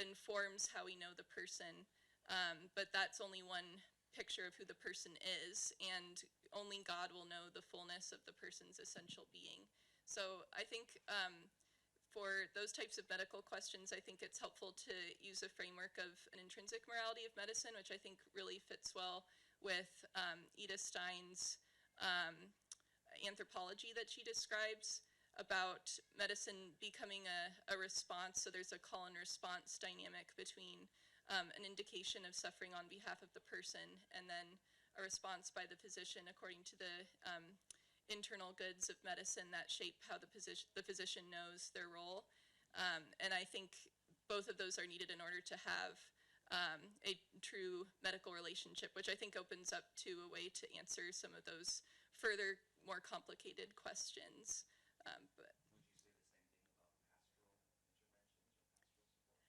informs how we know the person, but that's only one picture of who the person is, and only God will know the fullness of the person's essential being. So I think for those types of medical questions, I think it's helpful to use a framework of an intrinsic morality of medicine, which I think really fits well with Edith Stein's anthropology that she describes about medicine becoming a response. So there's a call and response dynamic between an indication of suffering on behalf of the person and then a response by the physician according to the internal goods of medicine that shape how the physician knows their role. And I think both of those are needed in order to have a true medical relationship, which I think opens up to a way to answer some of those further, more complicated questions. But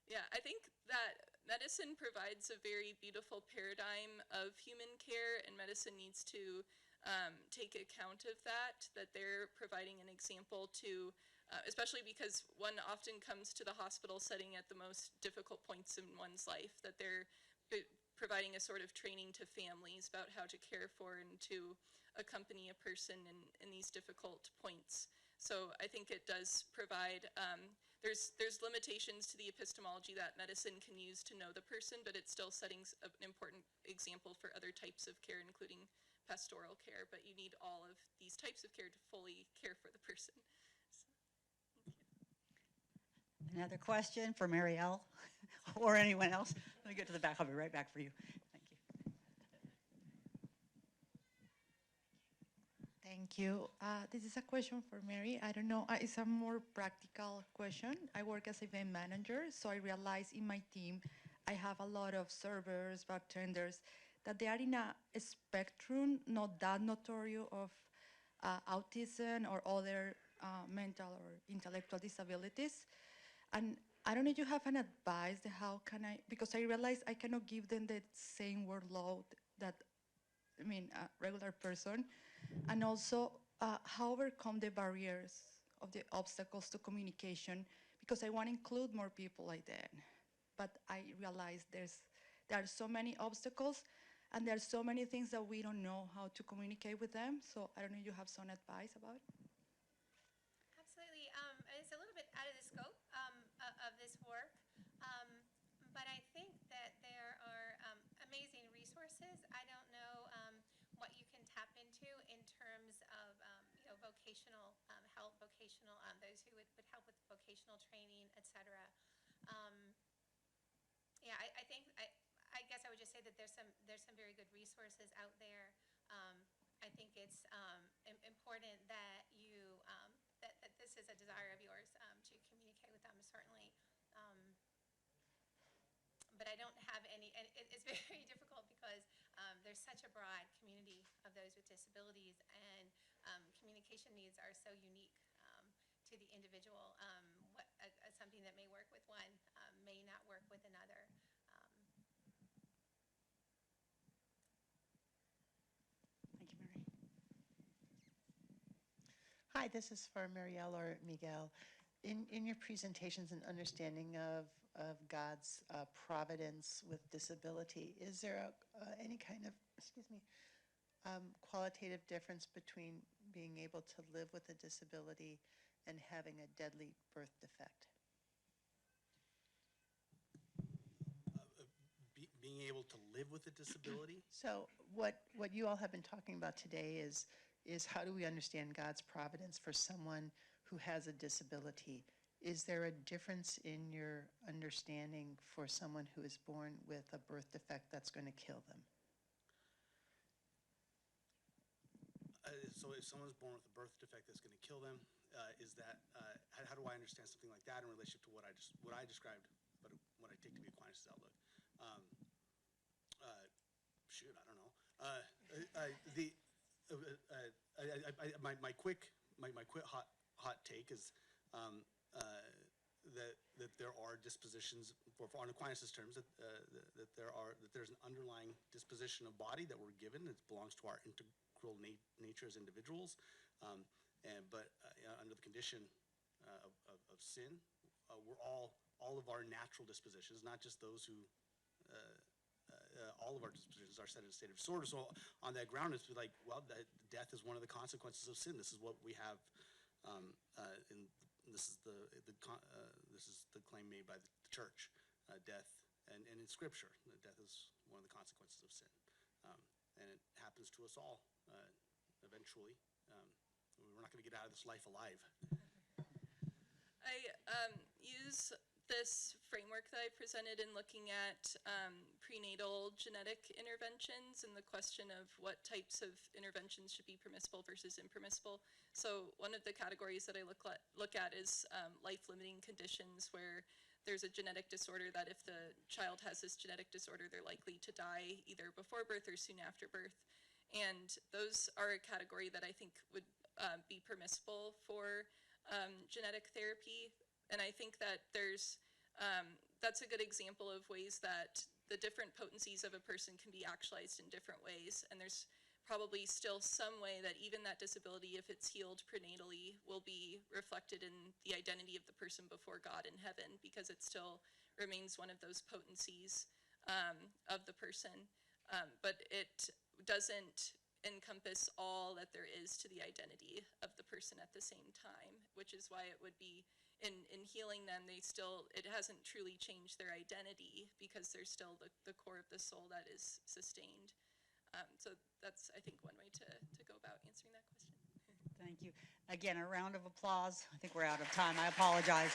yeah, I think that medicine provides a very beautiful paradigm of human care, and medicine needs to take account of that they're providing an example to, especially because one often comes to the hospital setting at the most difficult points in one's life, that they're providing a sort of training to families about how to care for and to accompany a person in these difficult points. So I think it does provide, there's limitations to the epistemology that medicine can use to know the person, but it's still setting an important example for other types of care, including pastoral care. But you need all of these types of care to fully care for the person. So, thank you. Another question for Mariele or anyone else? Let me get to the back. I'll be right back for you. Thank you. Thank you. This is a question for Mary. I don't know, it's a more practical question. I work as event manager, so I realize in my team, I have a lot of servers, bartenders, that they are in a spectrum not that notorious of autism or other mental or intellectual disabilities. And I don't know if you have an advice, how can I, because I realize I cannot give them the same workload that, I mean, a regular person. And also, how overcome the barriers of the obstacles to communication, because I want to include more people like that. But I realize there are so many obstacles, and there are so many things that we don't know how to communicate with them. So I don't know if you have some advice about it. Absolutely. It's a little bit out of the scope of this work, but I think that there are amazing resources. I don't know what you can tap into in terms of vocational help, those who would help with vocational training, etc. Yeah, I guess I would just say that there's some very good resources out there. I think it's important that you that this is a desire of yours to communicate with them, certainly. But I don't have any, and it's very difficult because there's such a broad community of those with disabilities, and communication needs are so unique to the individual. Something that may work with one may not work with another. Thank you, Mary. Hi, this is for Mariele or Miguel. In your presentations and understanding of God's providence with disability, is there any kind of, qualitative difference between being able to live with a disability and having a deadly birth defect? Being able to live with a disability? So what you all have been talking about today is how do we understand God's providence for someone who has a disability? Is there a difference in your understanding for someone who is born with a birth defect that's going to kill them? So if someone's born with a birth defect that's going to kill them, is that how do I understand something like that in relationship to what I described, but what I take to be Aquinas' outlook? Shoot, I don't know. My quick hot take is that there are dispositions, for on Aquinas' terms, that there's an underlying disposition of body that we're given. It belongs to our integral nature as individuals, but under the condition of sin, we're all of our natural dispositions, not just those who. All of our dispositions are set in a state of disorder. So on that ground, it's like, well, death is one of the consequences of sin. This is what we have, this is the claim made by the church, death, and in Scripture, death is one of the consequences of sin, and it happens to us all eventually. We're not going to get out of this life alive. I use this framework that I presented in looking at prenatal genetic interventions and the question of what types of interventions should be permissible versus impermissible. So one of the categories that I look at is life-limiting conditions where there's a genetic disorder that if the child has this genetic disorder, they're likely to die either before birth or soon after birth. And those are a category that I think would be permissible for genetic therapy. And I think that that's a good example of ways that the different potencies of a person can be actualized in different ways. And there's probably still some way that even that disability, if it's healed prenatally, will be reflected in the identity of the person before God in heaven, because it still remains one of those potencies of the person. But it doesn't encompass all that there is to the identity of the person at the same time, which is why it would be in healing them, it hasn't truly changed their identity because there's still the core of the soul that is sustained. So that's, I think, one way to go about answering that question. Thank you. Again, a round of applause. I think we're out of time. I apologize.